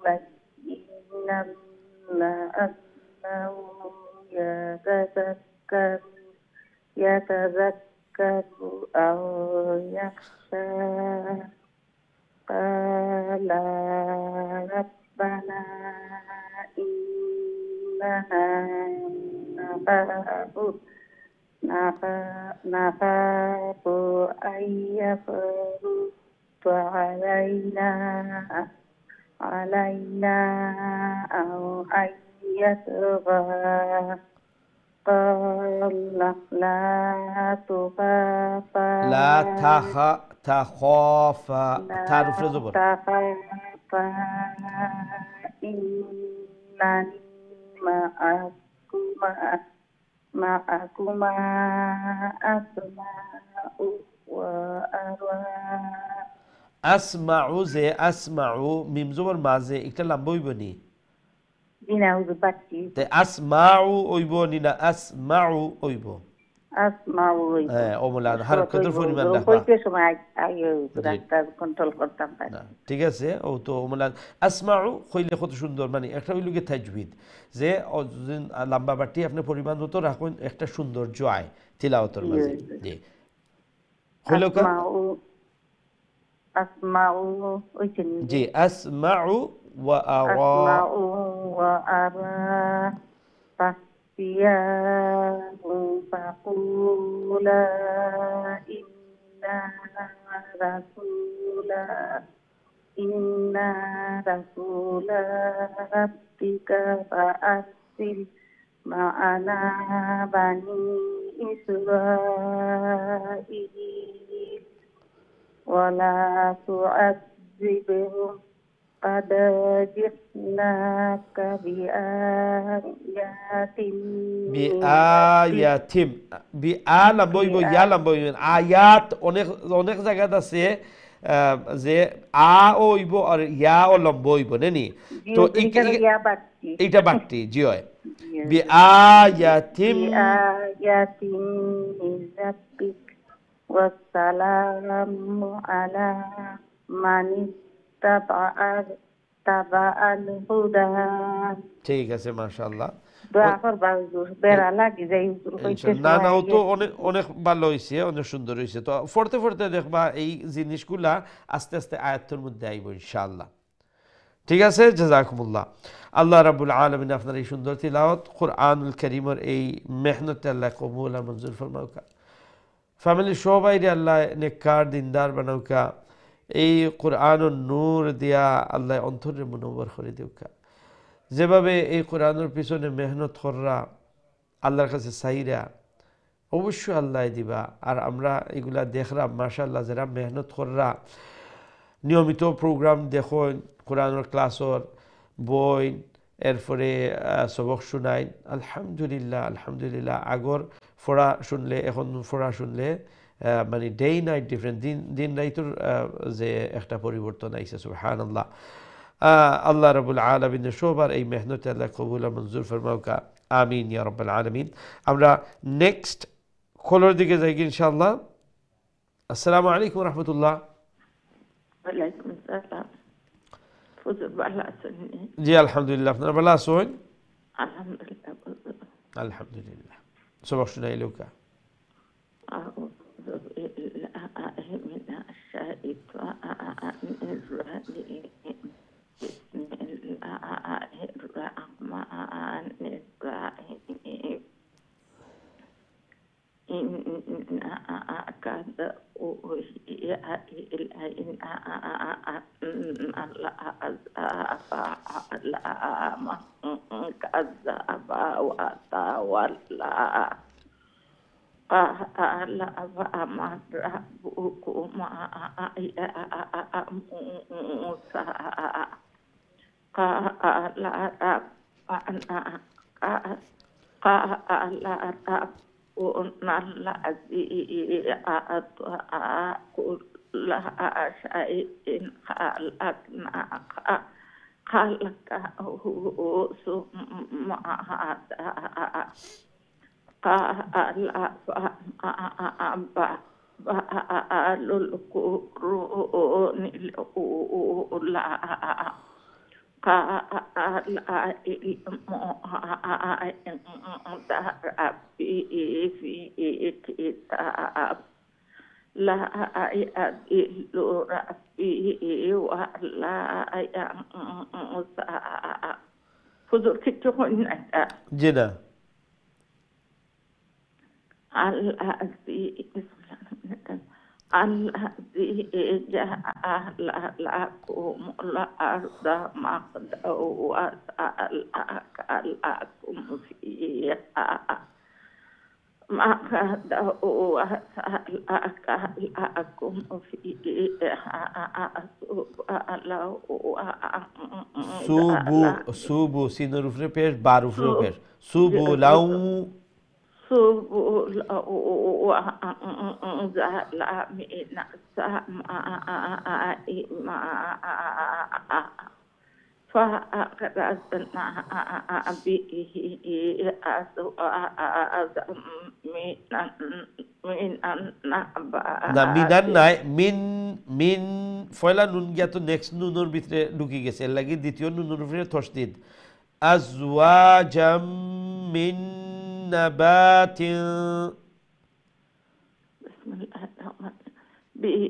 Speaker 5: لينا لعله يتذكر أو يخشى. قال ربنا إننا نخاف أن يفرط علينا أو أن يطغى. قال لا تخافا
Speaker 1: تخافا تعرف زبر
Speaker 5: إنني معكما أسمع وأرى.
Speaker 1: আসমাউ যে আসমাউ মিম জবর মাঝে একটা লম্বা হইব নি
Speaker 5: দিনা হইব বাচ্চি
Speaker 1: তে আসমাউ হইব নি না আসমাউ হইব
Speaker 5: আসমাউ হইব
Speaker 1: হ্যাঁ ওমলা হার কত পরিমাণ রাখবা
Speaker 5: কইতে সময় আইও রাস্তা কন্ট্রোল করতাম পারি
Speaker 1: না ঠিক আছে ও তো ওমলা আসমাউ কইলে কত সুন্দর মানে একটা হইল কি তাজবিদ যে লম্বা বাটি আপনি পরিমাণ মতো রাখুন একটা সৌন্দর্য আয় তিলাওয়াতের মাঝে জি হইল কা
Speaker 5: أسمع
Speaker 1: جي أسمع
Speaker 5: وأرى فاستياه فقولا إنا رسول ربك فأرسل معنا بني إسرائيل ولا تعذبهم قد جئناك
Speaker 1: بآيات আয়াত অনেক জায়গাতে আছে যে আ ওইব আর ইয়া ও লম্ব হইব নেনি তো এইটা বাড়তি জি হয় বিআয়াতিম
Speaker 5: والسلام على من اتبع الهدى.
Speaker 1: ঠিক আছে মাশাআল্লাহ
Speaker 5: দোয়া করবা হুজুর বেরা লাগি যাই হুজুর কইতে
Speaker 1: না না ও তো অনেক ভালো হইছে অনেক সুন্দর হইছে তো পড়তে দেখবা এই জিনিসগুলা আস্তে আস্তে আয়াতের মধ্যে আইব ইনশাআল্লাহ ঠিক আছে জাযাকুমুল্লাহ আল্লাহ রাব্বুল আলামিন আপনার এই সুন্দর তিলাওয়াত কুরআনুল কারীমের এই মেহনত আল্লাহ কবুল আর মঞ্জুর ফরমাউকা ফ্যামিলি সবাইরে আল্লাহ নেককার দিনদার বানাউকা এই কোরআনুর নূর দিয়া আল্লাহ অন্তরে মুনব্বর করে দিউকা যেভাবে এই কোরআনের পিছনে মেহনত কররা আল্লাহর কাছে চাইরা অবশ্যই আল্লাহ দিবা আর আমরা এগুলা দেখলাম মাশাআল্লাহ যারা মেহনত কররা নিয়মিত প্রোগ্রাম দেখুন কোরআনের ক্লাসর বই এরপরে সবক শুনাই আলহামদুলিল্লাহ আগর ফোড়া শুনলে এখন ফোড়া শুনলে মানে ডে নাইট ডিফারেন্ট দিন রাইতের যে একটা পরিবর্তন আইছে সুবহানাল্লাহ আল্লাহ রাব্বুল আলামিনের সবার এই মেহনত আল্লাহ কবুল আর মঞ্জুর ফরমাউকা আমিন ইয়া রাব্বাল আলামিন আমরা নেক্সট কলার দিকে যাই ইনশাআল্লাহ আসসালামু আলাইকুম ওয়া রাহমাতুল্লাহ
Speaker 5: ওয়ালাইকুম আসসালাম হুজুর ভালো আছেন
Speaker 1: জি আলহামদুলিল্লাহ আপনারা ভালো আছেন
Speaker 5: আলহামদুলিল্লাহ
Speaker 1: সবক শুনাইলুকা
Speaker 5: بسم الله الرحمن
Speaker 1: جدا
Speaker 7: الذي جعل لكم الأرض مهدا وسلككم فيها مهدا وسلككم فيها
Speaker 1: سوبو سين رفره پیش با رفره پیش سوبو لو
Speaker 7: سبل وأنزل من السماء ماء فأخرجنا به أزواجا من النبات
Speaker 1: মিন ফয়লা নুন গিয়া তো নেক্সট নুনের ভিতরে ঢুকি গেছে এর লাগি দ্বিতীয় নুনের উপরে তসদিদ আজওয়াজাম মিন নাবাতিন
Speaker 7: বিসমিল্লাহির به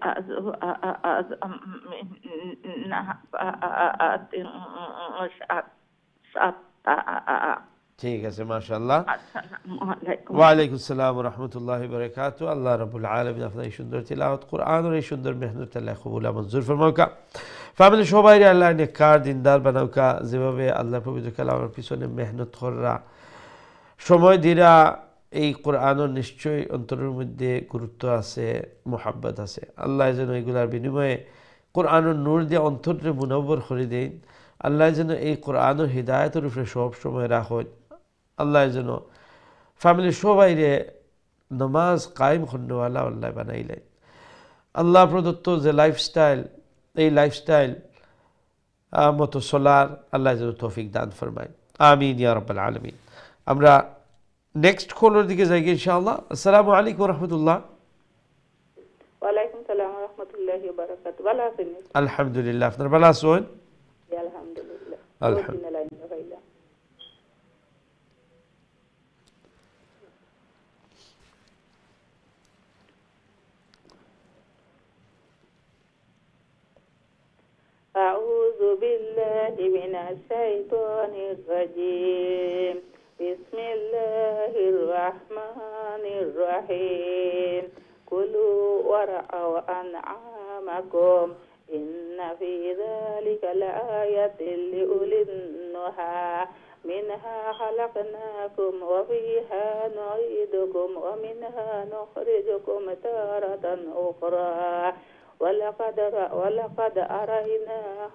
Speaker 7: أزواجا من نبات شتى
Speaker 1: ঠিক আছে মাশাআল্লাহ
Speaker 7: আসসালামু আলাইকুম
Speaker 1: ওয়া আলাইকুম আসসালাম ওয়া রাহমাতুল্লাহি ওয়া বারাকাতুহু আল্লাহ রাব্বুল আলামিন আপনাদের এই সুন্দর তিলাওয়াত কোরআন আর এই সুন্দর মেহনত আল্লাহ কবুল আর মঞ্জুর ফরমাউকা ফ্যামিলি সবাই আল্লাহ নেককার দিনদার বানাউকা যেভাবে আল্লাহর পবিত্র কালামের পিছনে মেহনত করা সময় দিরা এই কোরআনের নিশ্চয়ই অন্তরের মধ্যে গুরুত্ব আছে মোহাব্বত আছে আল্লাহ যেন এগুলার বিনিময়ে কোরআনের নূর দিয়ে অন্তরে মুনাব্বর করে দেন আল্লাহ যেন এই কোরআনের হিদায়তের উপরে সব সময় রাখেন আল্লাহ যেন ফ্যামিলির সবাইরে নামাজ কায়েম করনেওয়ালা আল্লাহ বানাইলেন আল্লাহ প্রদত্ত যে লাইফস্টাইল এই লাইফস্টাইল মতো চলার আল্লাহ যেন তৌফিক দান ফরমায় আমিন ইয়া রাব্বাল আলামিন আমরা নেক্সট কলের দিকে যাই ইনশাআল্লাহ আসসালামু আলাইকুম ওয়া রাহমাতুল্লাহ
Speaker 8: ওয়া আলাইকুম সালাম ওয়া রাহমাতুল্লাহি ওয়া বারাকাতুহু ভালো আছেন
Speaker 1: আলহামদুলিল্লাহ আপনারা ভালো আছেন
Speaker 8: আলহামদুলিল্লাহ
Speaker 1: আলহামদুলিল্লাহ
Speaker 8: আউযু বিল্লাহি মিনাশ শাইতানির রাজীম বিসমিল্লাহির রহমানির রহিম কুলু ওয়ারআউ আনআমাকুম ইন্না ফী যালিকা লাআয়াতিন লিউলিন নুহা মিনহা খালাকনাকুম ওয়া ফীহা নুঈদুকুম ওয়া মিনহা নুখরিজুকুম তারাতান উখরা ولقد أريناه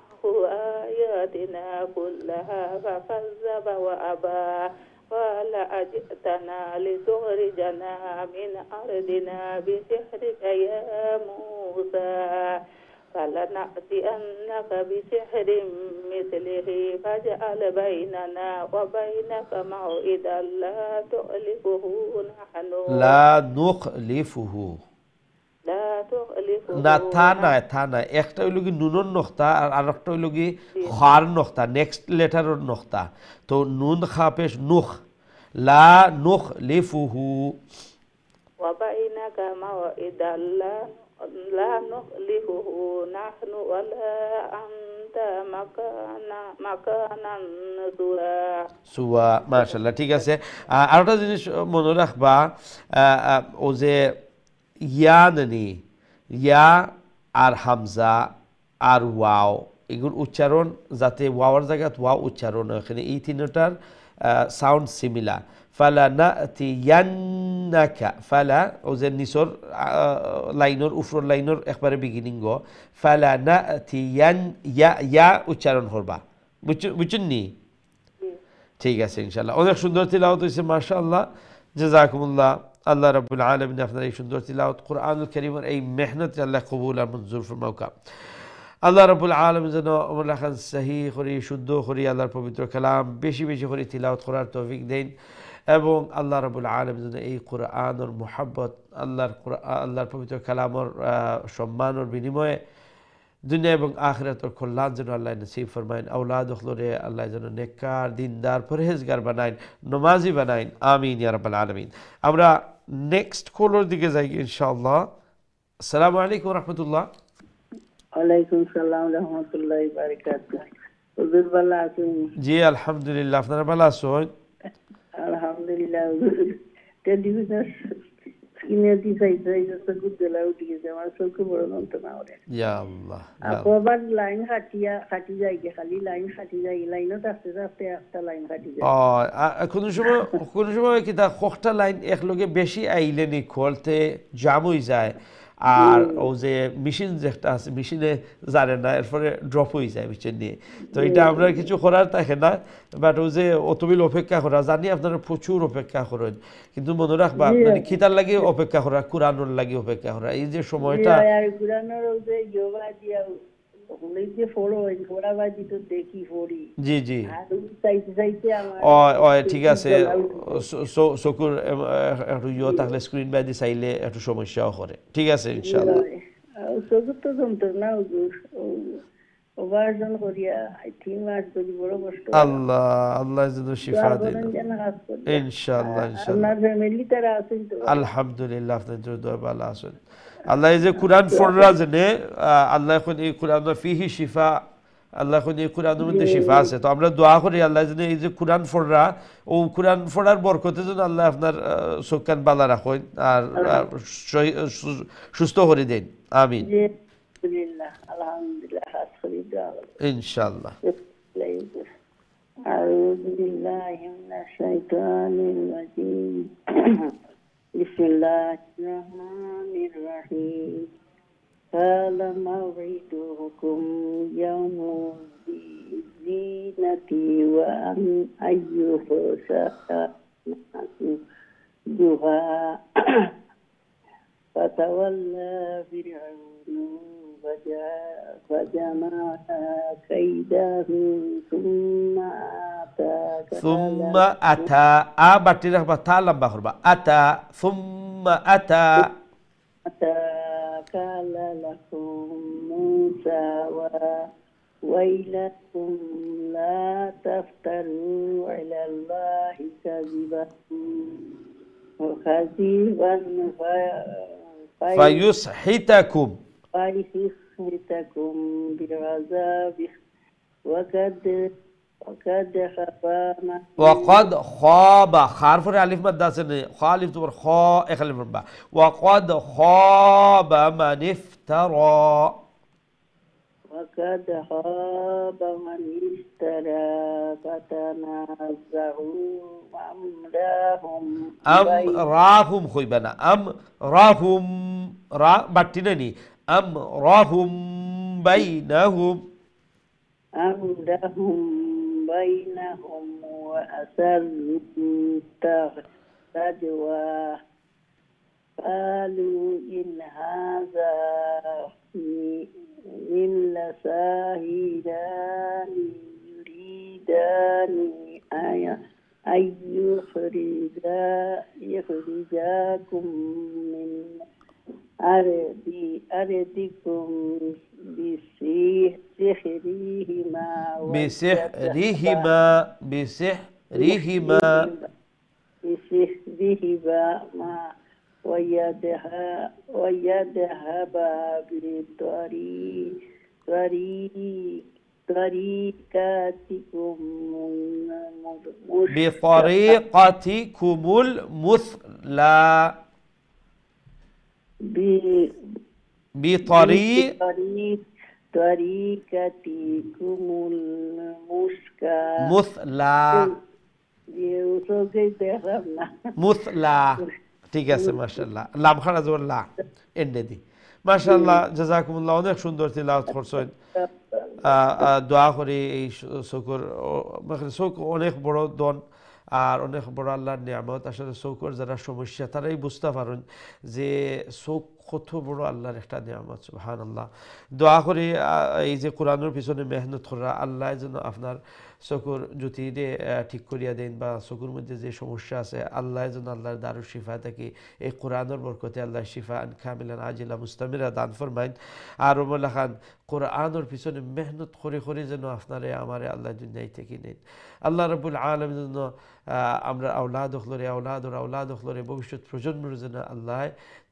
Speaker 8: آياتنا كلها فكذب وأبى قال أجئتنا لتخرجنا من أرضنا بسحرك يا موسى فلنأتينك بسحر مثله فاجعل بيننا وبينك موعدا لا تخلفه نحن
Speaker 1: لا نخلفه না থা না একটা হইল কি নুনের নক্তা আর আরেকটা হইল কি খার নক্তা নেক্সট লেটারের নক্তা তো নুন খা পেশ নুখ লা নুখ লিফুহু
Speaker 8: ওয়া বাইনাকা মাওইদাল লা لا نخلفه نحن ولا أنت مكانا
Speaker 1: সুয়া মাশাআল্লাহ ঠিক আছে আর একটা জিনিস মনে রাখবা ও যে ইয়া নেনি ইয়া আর হামজা আর ওয়াও এগুলোর উচ্চারণ যাতে ওয়াওয়ার জায়গায় ওয়াও উচ্চারণ এখানে এই তিনটার সাউন্ড সিমিলার ফালা নাতিয়ান্নাকা ফালা ও যে নিচর লাইনের উপর লাইনের একবারে বিগিনিং গো ফালা নাতিয়ান ইয়া উচ্চারণ করবা বুঝছেন নি ঠিক আছে ইনশাআল্লাহ অনেক সুন্দর তিলাওয়াত হয়েছে মাশাআল্লাহ জাযাকুমুল্লাহ আল্লাহ রাব্বুল আলামিন আপনার এই সুন্দর তিলাওয়াত কোরআনুল কারীমের এই মেহনত আল্লাহ কবুল আর মঞ্জুর ফরমাউকা আল্লাহ রাব্বুল আলামিন যেন আমরা খান সহি করি শুদ্ধ করি আল্লাহর পবিত্র কালাম বেশি বেশি করে তিলাওয়াত করার তৌফিক দেন এবং আল্লাহ রাব্বুল আলামিন যেন এই কোরআনের মুহাব্বত আল্লাহর পবিত্র কালামের সম্মানের বিনিময়ে দুনিয়া এবং আখিরাতের কল্যাণ যেন আল্লাহ নসিব ফরমাইন আওলাদ হলরে আল্লাহ যেন নেককার দিনদার পরহেজগার বানাইন নমাজি বানাইন আমিন ইয়া রাব্বাল আলামিন আমরা নেক্সট কলার দিকে যাই ইনশাআল্লাহ আসসালামু আলাইকুম ওয়া রাহমাতুল্লাহ
Speaker 6: ওয়ালাইকুম সালাম রাহমাতুল্লাহি ওয়া বারাকাতুহু হুজুর ভালো আছেন
Speaker 1: জি আলহামদুলিল্লাহ আপনারা ভালো আছেন
Speaker 6: আলহামদুলিল্লাহ টেলিভিশন স্ক্রিনে দিছাই তো গুদলা উঠে গেছে আমার চোখে বড় যন্ত্রণা করে
Speaker 1: ইয়া আল্লাহ
Speaker 6: আবার লাইন কাটি যায় খালি লাইন কাটি যায় লাইনত আসতে আসতে একটা লাইন কাটি যায়
Speaker 1: কোনো সময় কি তা কটা লাইন একলগে বেশি আইলে নি খোলতে জাম হয়ে যায় আর ও যে মেশিন যেটা আছে মেশিনে জানে না এরপরে ড্রপ হয়ে যায় বুঝছেন নিয়ে তো এটা আমরা কিছু করার থাকে না বাট ও যে অতবিল অপেক্ষা করা জানি আপনারা প্রচুর অপেক্ষা করেন কিন্তু মনে রাখবা মানে খিতার লাগে অপেক্ষা করা কোরআনের লাগে অপেক্ষা করা এই যে সময়টা
Speaker 6: কোরআনের যে যোগা দিয়া হলে যে ফলো হয় ফোড়া বাজি তো দেখি ফড়ি
Speaker 1: জি জি
Speaker 6: চাইতে আমার
Speaker 1: ঠিক আছে চকুর একটু ইয়ে থাকলে স্ক্রিন বাই দিয়ে চাইলে একটু সমস্যাও করে ঠিক আছে ইনশাআল্লাহ
Speaker 6: চকুর তো যন্ত্রণা ওভারজন করিয়া 3 মাস ধরে বড় কষ্ট
Speaker 1: আল্লাহ যেন শিফা দেন ইনশাআল্লাহ
Speaker 6: আপনার ফ্যামিলি তারা আছেন তো
Speaker 1: আলহামদুলিল্লাহ আপনাদের দোয়া ভালো আছেন আল্লাহ এই যে কোরআন পড়রা জেনে আল্লাহ এখন এই কোরআন ফিহি শিফা আল্লাহ এখন এই কোরআনের মধ্যে শিফা আছে তো আমরা দোয়া করি আল্লাহ যেন এই যে কোরআন পড়রা ও কোরআন পড়ার বরকতে যেন আল্লাহ আপনার চোখ কান বালা রাখেন আর সুস্থ করে দেন আমিন
Speaker 6: আলহামদুলিল্লাহ
Speaker 1: ইনশাআল্লাহ
Speaker 6: আউযু বিল্লাহি মিনাশ শাইতানির রাজীম বিসমিল্লাহির রহমানির রহিম কালা মাউইদুকুম ইয়াউমুল জিনাতি ওয়া আন আইয়ুহু সাআতু দুহা ফাতাওয়াল্লা ফিরআউনু فجمع كيده
Speaker 1: ثم أتى বাটি রাখবা তা লম্বা করবা আতা ثم أتى
Speaker 6: قال لكم موسى ويلكم لا تفتروا على الله كذبا
Speaker 1: فيسحتكم
Speaker 6: بالعذاب
Speaker 1: وقد خاب خارف الف مد خالف تبر خا اخلف با وقد خاب من افترى
Speaker 6: من افترى فتنازعوا
Speaker 1: أمرهم خيبنا أمرهم را باتنني أمرهم بينهم
Speaker 6: وأسروا النجوى قالوا إن هذا إلا ساحران يريدان أن يخرجاكم من أرضكم بسحرهما ويذهبا بطريقتكم
Speaker 1: بطريقتكم المثلى
Speaker 6: بطريقتكم
Speaker 1: مثلى مثلى ঠিক আছে মাশাআল্লাহ লাম খানা জোর লা এন্ডে দি মাশাআল্লাহ জাযাকুমুল্লাহ অনেক সুন্দর তিলাওয়াত করছেন দোয়া করি এই শুকর অনেক বড় দন আর অনেক বড় আল্লাহর নিয়ামত আসলে চৌকর যারা সমস্যা তারাই বুঝতে পারেন যে চৌক কত বড় আল্লাহর একটা নিয়ামত সুবহানাল্লাহ দোয়া করি এই যে কোরআনের পিছনে মেহনত করা আল্লাহ যেন আপনার চকুর জ্যোতি দিয়ে ঠিক করিয়া দেন বা চকুর মধ্যে যে সমস্যা আছে আল্লাহ যেন আল্লাহর দারুর শিফা থাকি এই কোরআনের বরকতে আল্লাহ শিফা আন কামিলান আজিলা মুস্তামিরা দান ফরমাইন আর রুমুল্লাহ খান কোরআনের পিছনে মেহনত করে করে যেন আপনারে আমারে আল্লাহ দুনিয়ায় থেকে নেন আল্লাহ রাব্বুল আলামিন যেন আমরা আওলাদ হলরে ভবিষ্যৎ প্রজন্মের জন্য আল্লাহ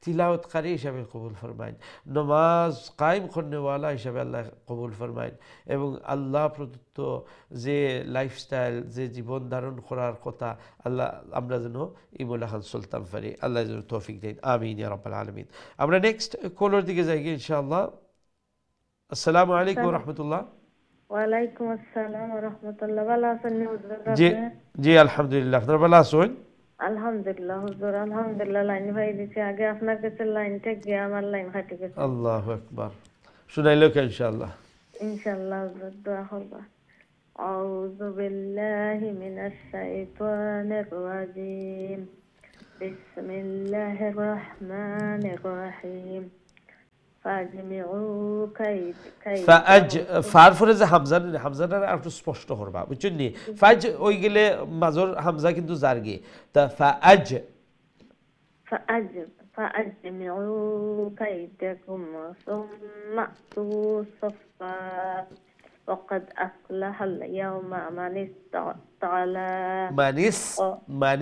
Speaker 1: তিলাওয়াতকারী হিসাবে কবুল ফরমাইন নমাজ কায়েম করনেওয়ালা হিসাবে আল্লাহ কবুল ফরমাইন এবং আল্লাহ প্রদত্ত যে লাইফস্টাইল যে জীবন ধারণ করার কথা আল্লাহ আমরা যেন ইমুল্লাহ খান সুলতান পারি আল্লাহ যেন তৌফিক দেন আমিন ইয়া রাব্বাল আলামিন আমরা নেক্সট কলার দিকে যাই ইনশাআল্লাহ আসসালামু আলাইকুম ওয়া রাহমাতুল্লাহ
Speaker 5: ওয়ালাইকুম আসসালাম ওয়া রাহমাতুল্লাহ ভালো আছেন হুজুর
Speaker 1: জি জি আলহামদুলিল্লাহ আপনারা ভালো আছেন
Speaker 5: আলহামদুলিল্লাহ হুজুর আলহামদুলিল্লাহ লাইন ভাই দিছে আগে আপনার কাছে লাইনটা গিয়ে আমার লাইন ফাটি গেছে
Speaker 1: আল্লাহু আকবার শুনাইলো কে
Speaker 5: ইনশাআল্লাহ হুজুর দোয়া করবা আউযু বিল্লাহি মিনাশ শাইতানির রাজীম বিসমিল্লাহির রহমানির রহিম
Speaker 1: ফারফরে যে হামজাটা একটু স্পষ্ট করবা বুঝছেন নি ফাজ ওই গেলে মাজর হামজা কিন্তু জারগে তা
Speaker 5: فأجمعوا كيدكم ثم أتوا صفا وقد أفلح اليوم من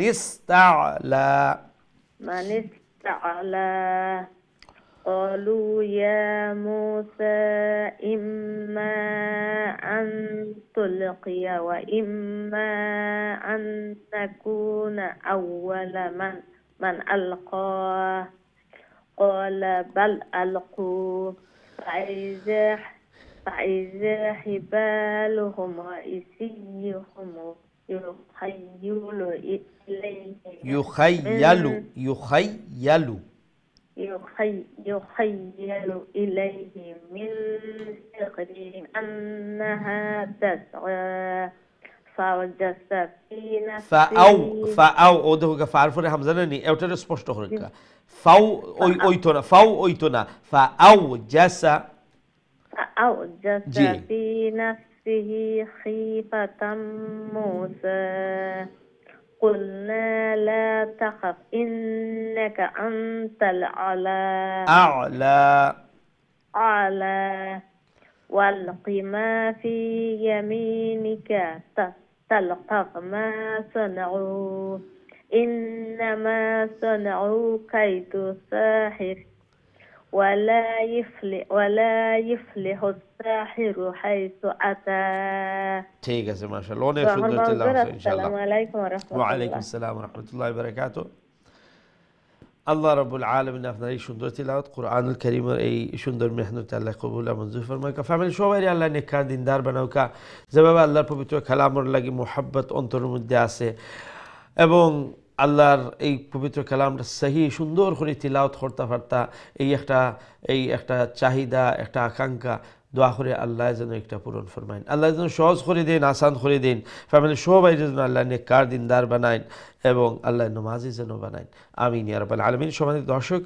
Speaker 5: استعلى من استعلى قالوا يا موسى إما أن تلقي وإما أن نكون أول من ألقى قال بل ألقوا فإذا حبالهم وعصيهم يخيل إليه من سحرهم أنها تسعى فوجس في نفسه
Speaker 1: فأو ওদেরকে ফারফরে হামজা নেই এটারে স্পষ্ট করে ফাও ওইতো না فأوجس
Speaker 5: في نفسه خيفة موسى قلنا لا تخف إنك أنت الأعلى والق ما في يمينك تلقف ما صنعوا إنما صنعوا كيد ساحر ولا يفلح الساحر حيث أتى
Speaker 1: ঠিক আছে মাশাআল্লাহ অনেক সুন্দর তেলাওয়াত ইনশাআল্লাহ
Speaker 5: আসসালামু আলাইকুম ওয়া রাহমাতুল্লাহ
Speaker 1: ওয়া আলাইকুম আসসালাম ওয়া রাহমাতুল্লাহি ওয়া বারাকাতুহু আল্লাহ রাব্বুল আলামিন আপনার এই সুন্দর তিলাওয়াত কোরআনুল কারীমের এই সুন্দর মেহনত আল্লাহ কবুল আর মঞ্জুর ফরমায় ফ্যামিলি সবাই আল্লাহ নেককার দিনদার বানাও কা যেভাবে আল্লাহর পবিত্র কালামের লাগি মোহাব্বত অন্তরের মধ্যে আছে এবং আল্লাহর এই পবিত্র কালামটা সহি সুন্দর করে তিলাওয়াত করতে পারতা এই একটা চাহিদা একটা আকাঙ্ক্ষা দোয়া করে আল্লাহ যেন একটা পূরণ ফরমাইন আল্লাহ যেন সহজ করে দেন আসান করে দিন ফ্যামিলি সবাই যেন আল্লাহ নেককার দিনদার বানাইন এবং আল্লাহ নমাজি যেন বানাইন আমিন ইয়া রাব্বাল আলামিন সম্মানিত দর্শক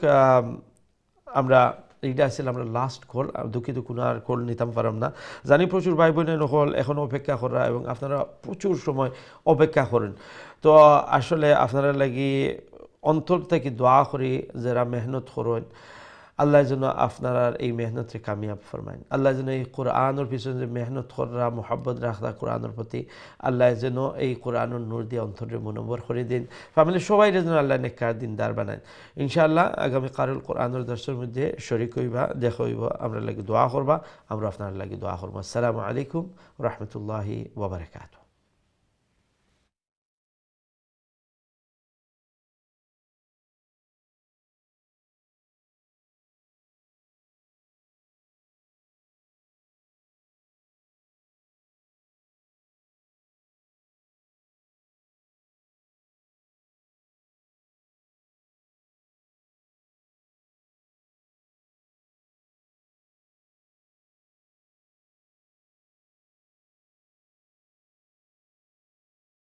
Speaker 1: আমরা এইটা আসলে আমরা লাস্ট কল দুঃখিত কোনো আর কল নিতাম পারলাম না জানি প্রচুর ভাই বোনের নকল এখনও অপেক্ষা করা এবং আপনারা প্রচুর সময় অপেক্ষা করেন তো আসলে আপনারা লাগি অন্তর থেকে দোয়া করি যারা মেহনত করেন আল্লাহ যেন আপনারা এই মেহনতরে কামিয়াব ফরমাইন আল্লাহ যেন এই কোরআনের পিছনে মেহনত করা মোহাব্বত রাখা কোরআনের প্রতি আল্লাহ যেন এই কোরআনের নূর দিয়ে অন্তরে মনোবর করে দিন ফ্যামিলি সবাই যেন আল্লাহ নেককার দিনদার বানায় ইনশাআল্লাহ আগামী কারুল কোরআনের দর্শের মধ্যে শরীক হইবা দেখা হইব আমরা লাগি দোয়া করবা আমরা আপনার লাগি দোয়া করবো আসসালামু আলাইকুম রহমতুল্লাহি ওয়া বারাকাতুহু